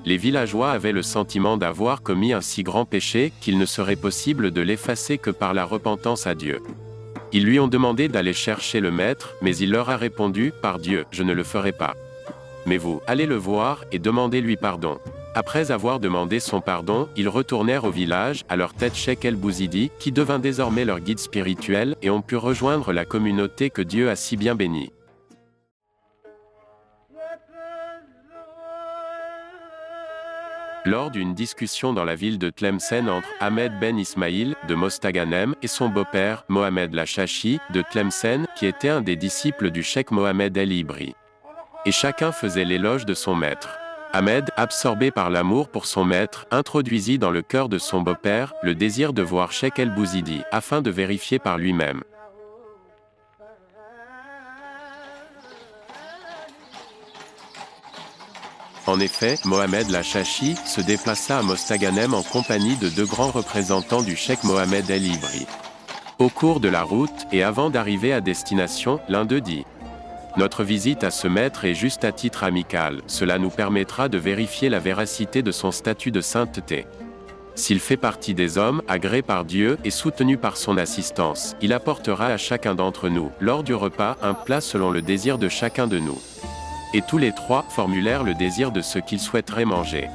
Les villageois avaient le sentiment d'avoir commis un si grand péché qu'il ne serait possible de l'effacer que par la repentance à Dieu. Ils lui ont demandé d'aller chercher le maître, mais il leur a répondu, « Par Dieu, je ne le ferai pas. Mais vous, allez le voir et demandez-lui pardon. » Après avoir demandé son pardon, ils retournèrent au village, à leur tête Cheikh el-Bouzidi, qui devint désormais leur guide spirituel, et ont pu rejoindre la communauté que Dieu a si bien bénie. Lors d'une discussion dans la ville de Tlemcen entre Ahmed Ben Ismail, de Mostaganem, et son beau-père, Mohamed Lachachi, de Tlemcen, qui était un des disciples du cheikh Mohamed el-Ibri. Et chacun faisait l'éloge de son maître. Ahmed, absorbé par l'amour pour son maître, introduisit dans le cœur de son beau-père le désir de voir Cheikh el-Bouzidi, afin de vérifier par lui-même. En effet, Mohamed Lachachi se déplaça à Mostaganem en compagnie de deux grands représentants du cheikh Mohamed el-Ibri. Au cours de la route, et avant d'arriver à destination, l'un d'eux dit: « Notre visite à ce maître est juste à titre amical, cela nous permettra de vérifier la véracité de son statut de sainteté. S'il fait partie des hommes, agréés par Dieu et soutenu par son assistance, il apportera à chacun d'entre nous, lors du repas, un plat selon le désir de chacun de nous. » Et tous les trois formulèrent le désir de ce qu'ils souhaiteraient manger.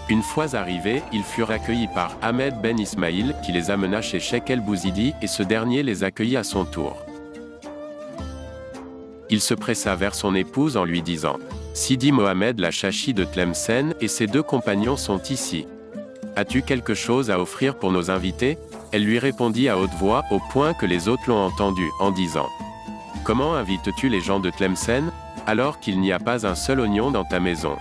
Une fois arrivés, ils furent accueillis par Ahmed Ben Ismail, qui les amena chez Cheikh el-Bouzidi, et ce dernier les accueillit à son tour. Il se pressa vers son épouse en lui disant: « Sidi Mohamed Lachachi de Tlemcen et ses deux compagnons sont ici. As-tu quelque chose à offrir pour nos invités ?» Elle lui répondit à haute voix, au point que les autres l'ont entendu, en disant: « Comment invites-tu les gens de Tlemcen, alors qu'il n'y a pas un seul oignon dans ta maison ?»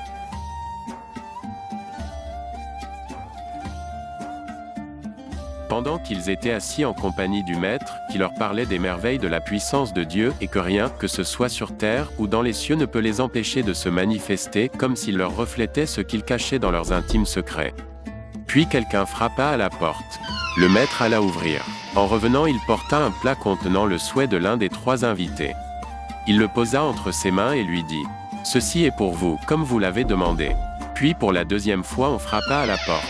Pendant qu'ils étaient assis en compagnie du Maître, qui leur parlait des merveilles de la puissance de Dieu et que rien, que ce soit sur terre ou dans les cieux, ne peut les empêcher de se manifester, comme s'il leur reflétait ce qu'ils cachaient dans leurs intimes secrets. Puis quelqu'un frappa à la porte. Le Maître alla ouvrir. En revenant, il porta un plat contenant le souhait de l'un des trois invités. Il le posa entre ses mains et lui dit: « Ceci est pour vous, comme vous l'avez demandé. » Puis pour la deuxième fois on frappa à la porte.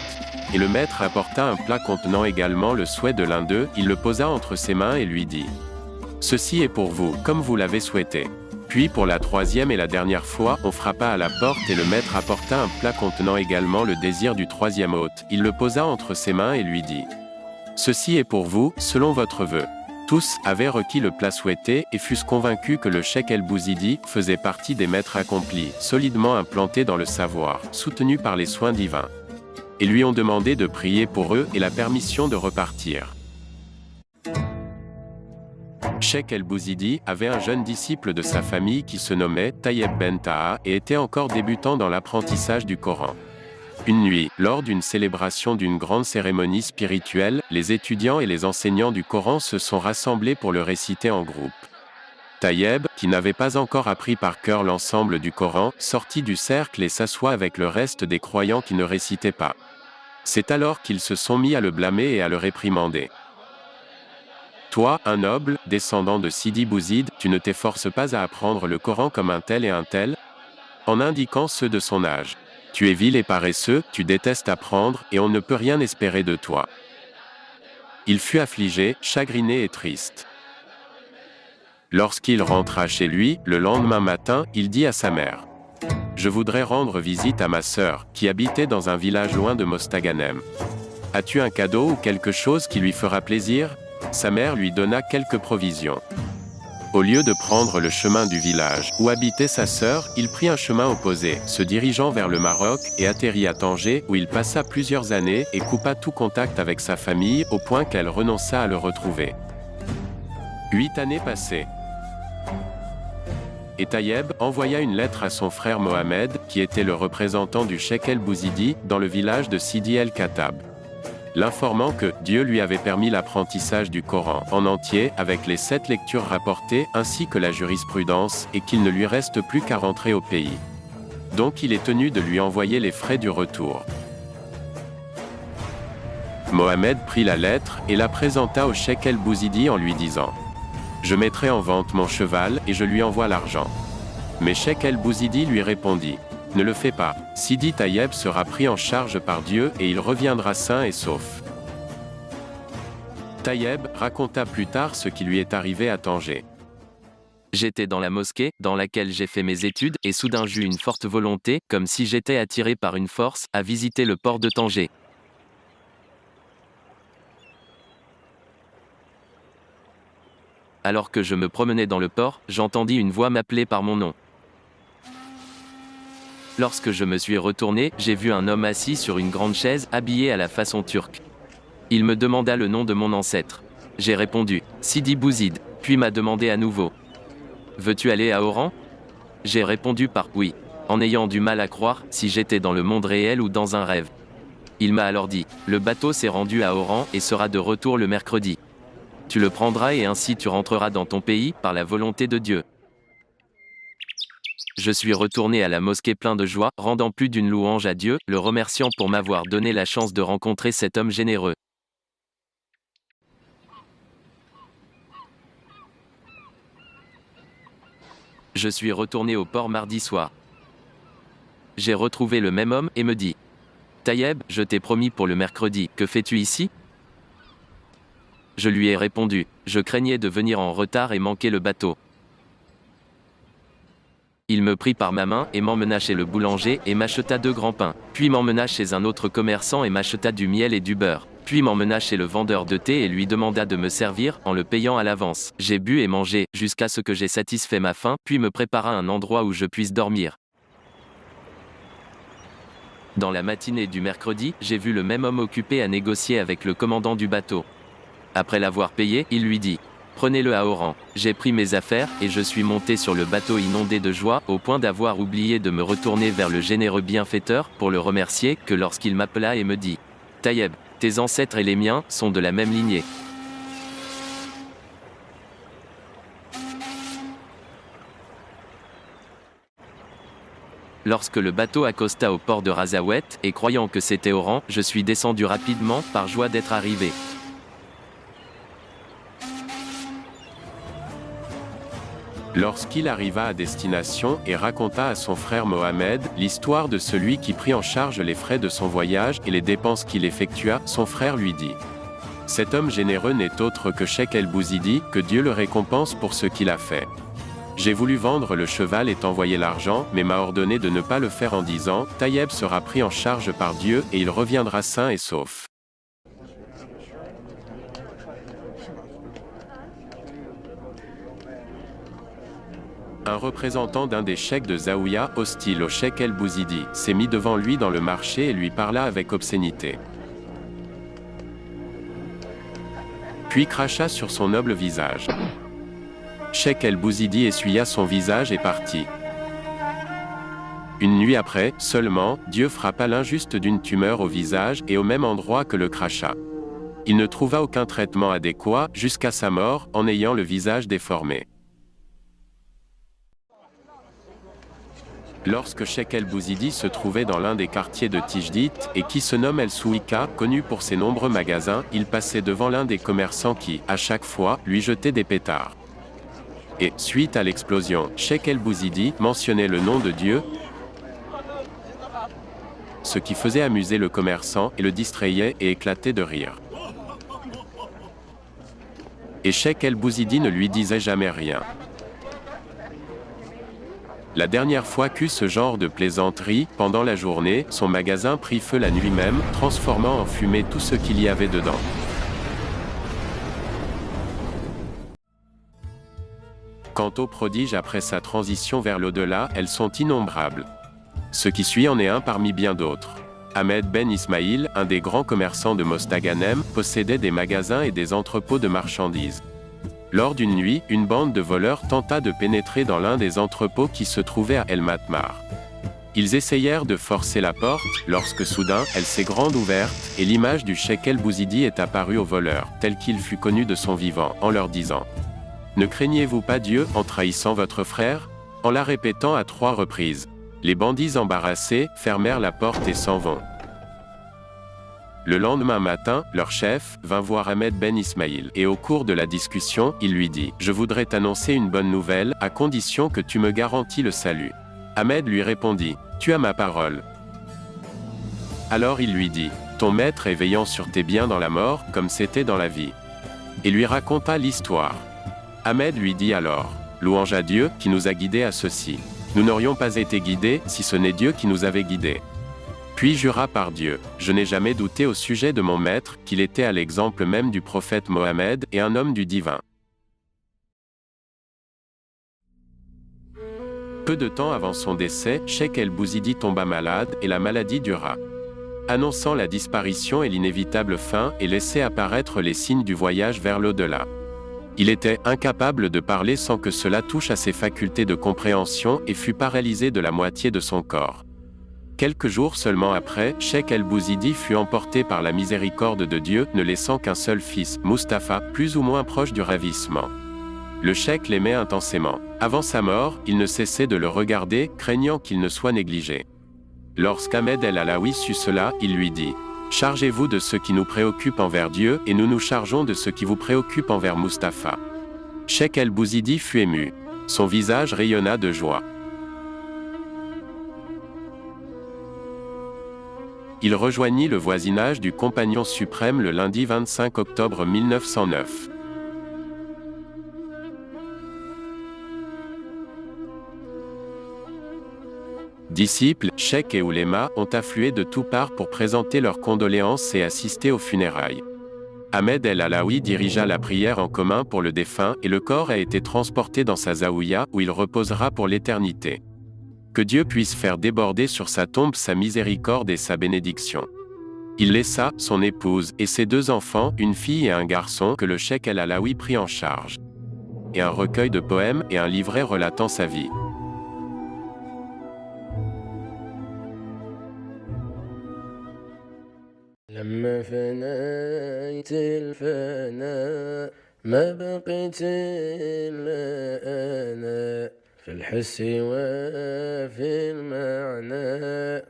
Et le Maître apporta un plat contenant également le souhait de l'un d'eux, il le posa entre ses mains et lui dit: « Ceci est pour vous, comme vous l'avez souhaité. » Puis pour la troisième et la dernière fois, on frappa à la porte et le Maître apporta un plat contenant également le désir du troisième hôte, il le posa entre ses mains et lui dit: « Ceci est pour vous, selon votre vœu. » Tous avaient requis le plat souhaité et fussent convaincus que le cheikh el-Bouzidi faisait partie des maîtres accomplis, solidement implantés dans le savoir, soutenus par les soins divins. Et lui ont demandé de prier pour eux et la permission de repartir. Cheikh el-Bouzidi avait un jeune disciple de sa famille qui se nommait Taïeb Ben Taha et était encore débutant dans l'apprentissage du Coran. Une nuit, lors d'une célébration d'une grande cérémonie spirituelle, les étudiants et les enseignants du Coran se sont rassemblés pour le réciter en groupe. Taïeb, qui n'avait pas encore appris par cœur l'ensemble du Coran, sortit du cercle et s'assoit avec le reste des croyants qui ne récitaient pas. C'est alors qu'ils se sont mis à le blâmer et à le réprimander. « Toi, un noble, descendant de Sidi Bouzid, tu ne t'efforces pas à apprendre le Coran comme un tel et un tel ?» En indiquant ceux de son âge. « Tu es vil et paresseux, tu détestes apprendre, et on ne peut rien espérer de toi. » Il fut affligé, chagriné et triste. Lorsqu'il rentra chez lui, le lendemain matin, il dit à sa mère: « Je voudrais rendre visite à ma sœur, qui habitait dans un village loin de Mostaganem. As-tu un cadeau ou quelque chose qui lui fera plaisir ?» Sa mère lui donna quelques provisions. Au lieu de prendre le chemin du village où habitait sa sœur, il prit un chemin opposé, se dirigeant vers le Maroc, et atterrit à Tanger, où il passa plusieurs années et coupa tout contact avec sa famille, au point qu'elle renonça à le retrouver. 8 années passées. Et Taïeb envoya une lettre à son frère Mohamed, qui était le représentant du Cheikh el-Bouzidi, dans le village de Sidi el-Khattab, l'informant que Dieu lui avait permis l'apprentissage du Coran en entier avec les 7 lectures rapportées ainsi que la jurisprudence et qu'il ne lui reste plus qu'à rentrer au pays. Donc il est tenu de lui envoyer les frais du retour. Mohamed prit la lettre et la présenta au Cheikh el-Bouzidi en lui disant « Je mettrai en vente mon cheval et je lui envoie l'argent. » Mais Cheikh el-Bouzidi lui répondit « Ne le fais pas, Sidi Taïeb sera pris en charge par Dieu et il reviendra sain et sauf. » Taïeb raconta plus tard ce qui lui est arrivé à Tanger. J'étais dans la mosquée, dans laquelle j'ai fait mes études, et soudain j'eus une forte volonté, comme si j'étais attiré par une force, à visiter le port de Tanger. Alors que je me promenais dans le port, j'entendis une voix m'appeler par mon nom. Lorsque je me suis retourné, j'ai vu un homme assis sur une grande chaise, habillé à la façon turque. Il me demanda le nom de mon ancêtre. J'ai répondu « Sidi Bouzid », puis m'a demandé à nouveau « Veux-tu aller à Oran ?» J'ai répondu par « oui », en ayant du mal à croire si j'étais dans le monde réel ou dans un rêve. Il m'a alors dit « Le bateau s'est rendu à Oran et sera de retour le mercredi. Tu le prendras et ainsi tu rentreras dans ton pays, par la volonté de Dieu. » Je suis retourné à la mosquée plein de joie, rendant plus d'une louange à Dieu, le remerciant pour m'avoir donné la chance de rencontrer cet homme généreux. Je suis retourné au port mardi soir. J'ai retrouvé le même homme et me dit « Taïeb, je t'ai promis pour le mercredi, que fais-tu ici ?» Je lui ai répondu « Je craignais de venir en retard et manquer le bateau. » Il me prit par ma main et m'emmena chez le boulanger et m'acheta 2 grands pains. Puis m'emmena chez un autre commerçant et m'acheta du miel et du beurre. Puis m'emmena chez le vendeur de thé et lui demanda de me servir, en le payant à l'avance. J'ai bu et mangé, jusqu'à ce que j'ai satisfait ma faim, puis me prépara un endroit où je puisse dormir. Dans la matinée du mercredi, j'ai vu le même homme occupé à négocier avec le commandant du bateau. Après l'avoir payé, il lui dit « Prenez-le à Oran. » J'ai pris mes affaires, et je suis monté sur le bateau inondé de joie, au point d'avoir oublié de me retourner vers le généreux bienfaiteur, pour le remercier, que lorsqu'il m'appela et me dit « Taïeb, tes ancêtres et les miens, sont de la même lignée. » Lorsque le bateau accosta au port de Razawet, et croyant que c'était Oran, je suis descendu rapidement, par joie d'être arrivé. Lorsqu'il arriva à destination et raconta à son frère Mohamed l'histoire de celui qui prit en charge les frais de son voyage et les dépenses qu'il effectua, son frère lui dit « Cet homme généreux n'est autre que Cheikh el-Bouzidi, que Dieu le récompense pour ce qu'il a fait. J'ai voulu vendre le cheval et t'envoyer l'argent, mais m'a ordonné de ne pas le faire en disant « Taïeb sera pris en charge par Dieu et il reviendra sain et sauf. » Un représentant d'un des cheikhs de Zaouïa, hostile au Cheikh el-Bouzidi, s'est mis devant lui dans le marché et lui parla avec obscénité. Puis cracha sur son noble visage. Cheikh el-Bouzidi essuya son visage et partit. Une nuit après, seulement, Dieu frappa l'injuste d'une tumeur au visage et au même endroit que le crachat. Il ne trouva aucun traitement adéquat, jusqu'à sa mort, en ayant le visage déformé. Lorsque Cheikh el-Bouzidi se trouvait dans l'un des quartiers de Tijdit, et qui se nomme El Souika, connu pour ses nombreux magasins, il passait devant l'un des commerçants qui, à chaque fois, lui jetait des pétards. Et, suite à l'explosion, Cheikh el-Bouzidi mentionnait le nom de Dieu, ce qui faisait amuser le commerçant et le distrayait et éclatait de rire. Et Cheikh el-Bouzidi ne lui disait jamais rien. La dernière fois qu'eut ce genre de plaisanterie, pendant la journée, son magasin prit feu la nuit même, transformant en fumée tout ce qu'il y avait dedans. Quant aux prodiges après sa transition vers l'au-delà, elles sont innombrables. Ce qui suit en est un parmi bien d'autres. Ahmed Ben Ismaïl, un des grands commerçants de Mostaganem, possédait des magasins et des entrepôts de marchandises. Lors d'une nuit, une bande de voleurs tenta de pénétrer dans l'un des entrepôts qui se trouvait à El Matmar. Ils essayèrent de forcer la porte, lorsque soudain, elle s'est grande ouverte, et l'image du cheikh El Bouzidi est apparue aux voleurs, tel qu'il fut connu de son vivant, en leur disant « Ne craignez-vous pas Dieu en trahissant votre frère ?» En la répétant à 3 reprises. Les bandits embarrassés fermèrent la porte et s'en vont. Le lendemain matin, leur chef vint voir Ahmed Ben Ismaïl, et au cours de la discussion, il lui dit « Je voudrais t'annoncer une bonne nouvelle, à condition que tu me garantis le salut. » Ahmed lui répondit « Tu as ma parole. » Alors il lui dit « Ton maître est veillant sur tes biens dans la mort, comme c'était dans la vie. » Et lui raconta l'histoire. Ahmed lui dit alors « Louange à Dieu, qui nous a guidés à ceci. Nous n'aurions pas été guidés, si ce n'est Dieu qui nous avait guidés. » Puis jura par Dieu, je n'ai jamais douté au sujet de mon maître, qu'il était à l'exemple même du prophète Mohammed et un homme du divin. Peu de temps avant son décès, Cheikh El Bouzidi tomba malade et la maladie dura. Annonçant la disparition et l'inévitable fin et laissait apparaître les signes du voyage vers l'au-delà. Il était incapable de parler sans que cela touche à ses facultés de compréhension et fut paralysé de la moitié de son corps. Quelques jours seulement après, Cheikh El Bouzidi fut emporté par la miséricorde de Dieu, ne laissant qu'un seul fils, Mustapha, plus ou moins proche du ravissement. Le cheikh l'aimait intensément. Avant sa mort, il ne cessait de le regarder, craignant qu'il ne soit négligé. Lorsqu'Ahmed El Alaoui sut cela, il lui dit « Chargez-vous de ce qui nous préoccupe envers Dieu, et nous nous chargeons de ce qui vous préoccupe envers Mustapha. » Cheikh El Bouzidi fut ému. Son visage rayonna de joie. Il rejoignit le voisinage du Compagnon suprême le lundi 25 octobre 1909. Disciples, cheikh et oulémas ont afflué de toutes parts pour présenter leurs condoléances et assister aux funérailles. Ahmed El Alaoui dirigea la prière en commun pour le défunt et le corps a été transporté dans sa zaouïa où il reposera pour l'éternité. Que Dieu puisse faire déborder sur sa tombe sa miséricorde et sa bénédiction. Il laissa son épouse et ses 2 enfants, une fille et un garçon que le cheikh El Alaoui prit en charge. Et un recueil de poèmes et un livret relatant sa vie. لما فنيت الفناء ما بقيت إلا أنا في الحس وفي المعنى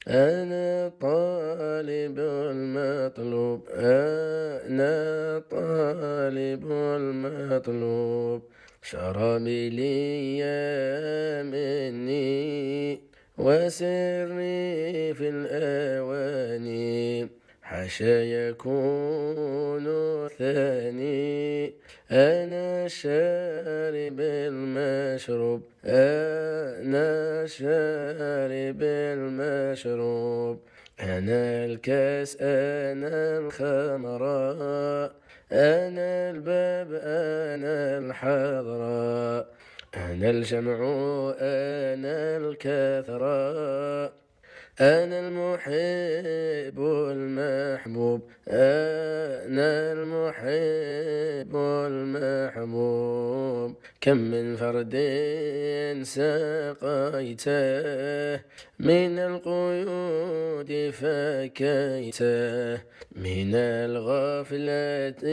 أنا طالب المطلوب أنا طالب المطلوب شرابي لي مني وسري في الأواني حاشا يكون ثاني أنا شارب المشروب أنا شارب المشروب أنا الكاس أنا الخمراء أنا الباب أنا الحضراء أنا الجمع أنا الكثرة أنا المحب المحبوب أنا المحب المحبوب كم من فرد سقيته من القيود فكيته من الغفلة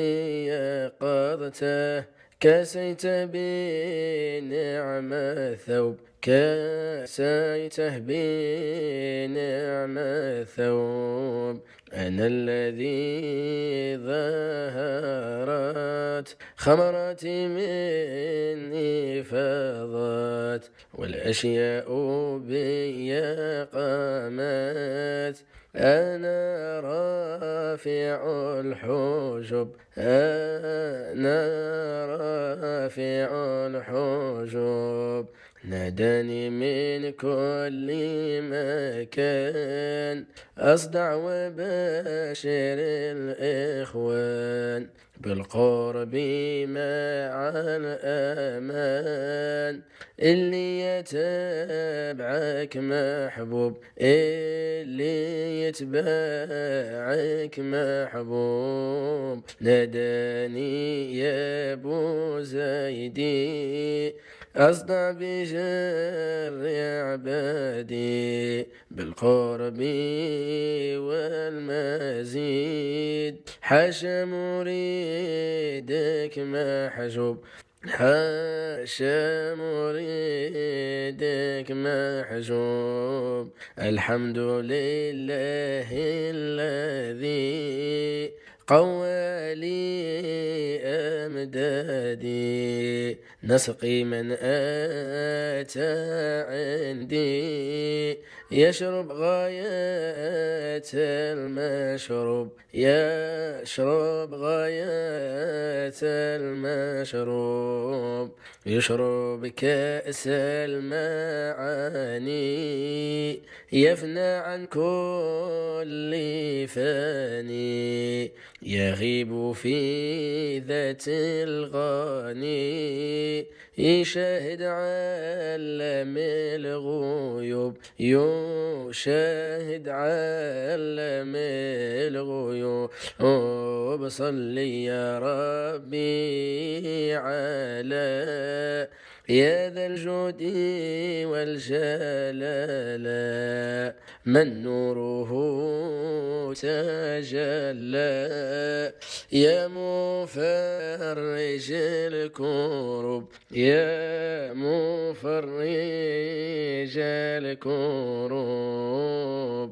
يقظته كسيت بنعم الثوب كسيته بنعم الثوب أنا الذي ظهرت خمرتي مني فاضت والأشياء بي قامت أنا رافع الحجب أنا رافع الحجب ناداني من كل مكان أصدع وبشر الإخوان بالقرب مع الأمان، اللي يتبعك محبوب، اللي يتبعك محبوب. ناداني يا أبو زيدي أصدع بجر عبادي، بالقرب والمزيد حاشا مريدك محجوب، حاشا مريدك محجوب. الحمد لله الذي قوى لي أمدادي، نسقي من أتى عندي يشرب غاية المشروب، يشرب غاية المشروب. يشرب كأس المعاني يفنى عن كل فاني، يغيب في ذات الغاني يشاهد عالم الغيوب، يشاهد عالم الغيوب. صلي يا ربي على يا ذا الجود والجلال، من نوره تجلى، يا مفرج الكروب، يا مفرج الكروب.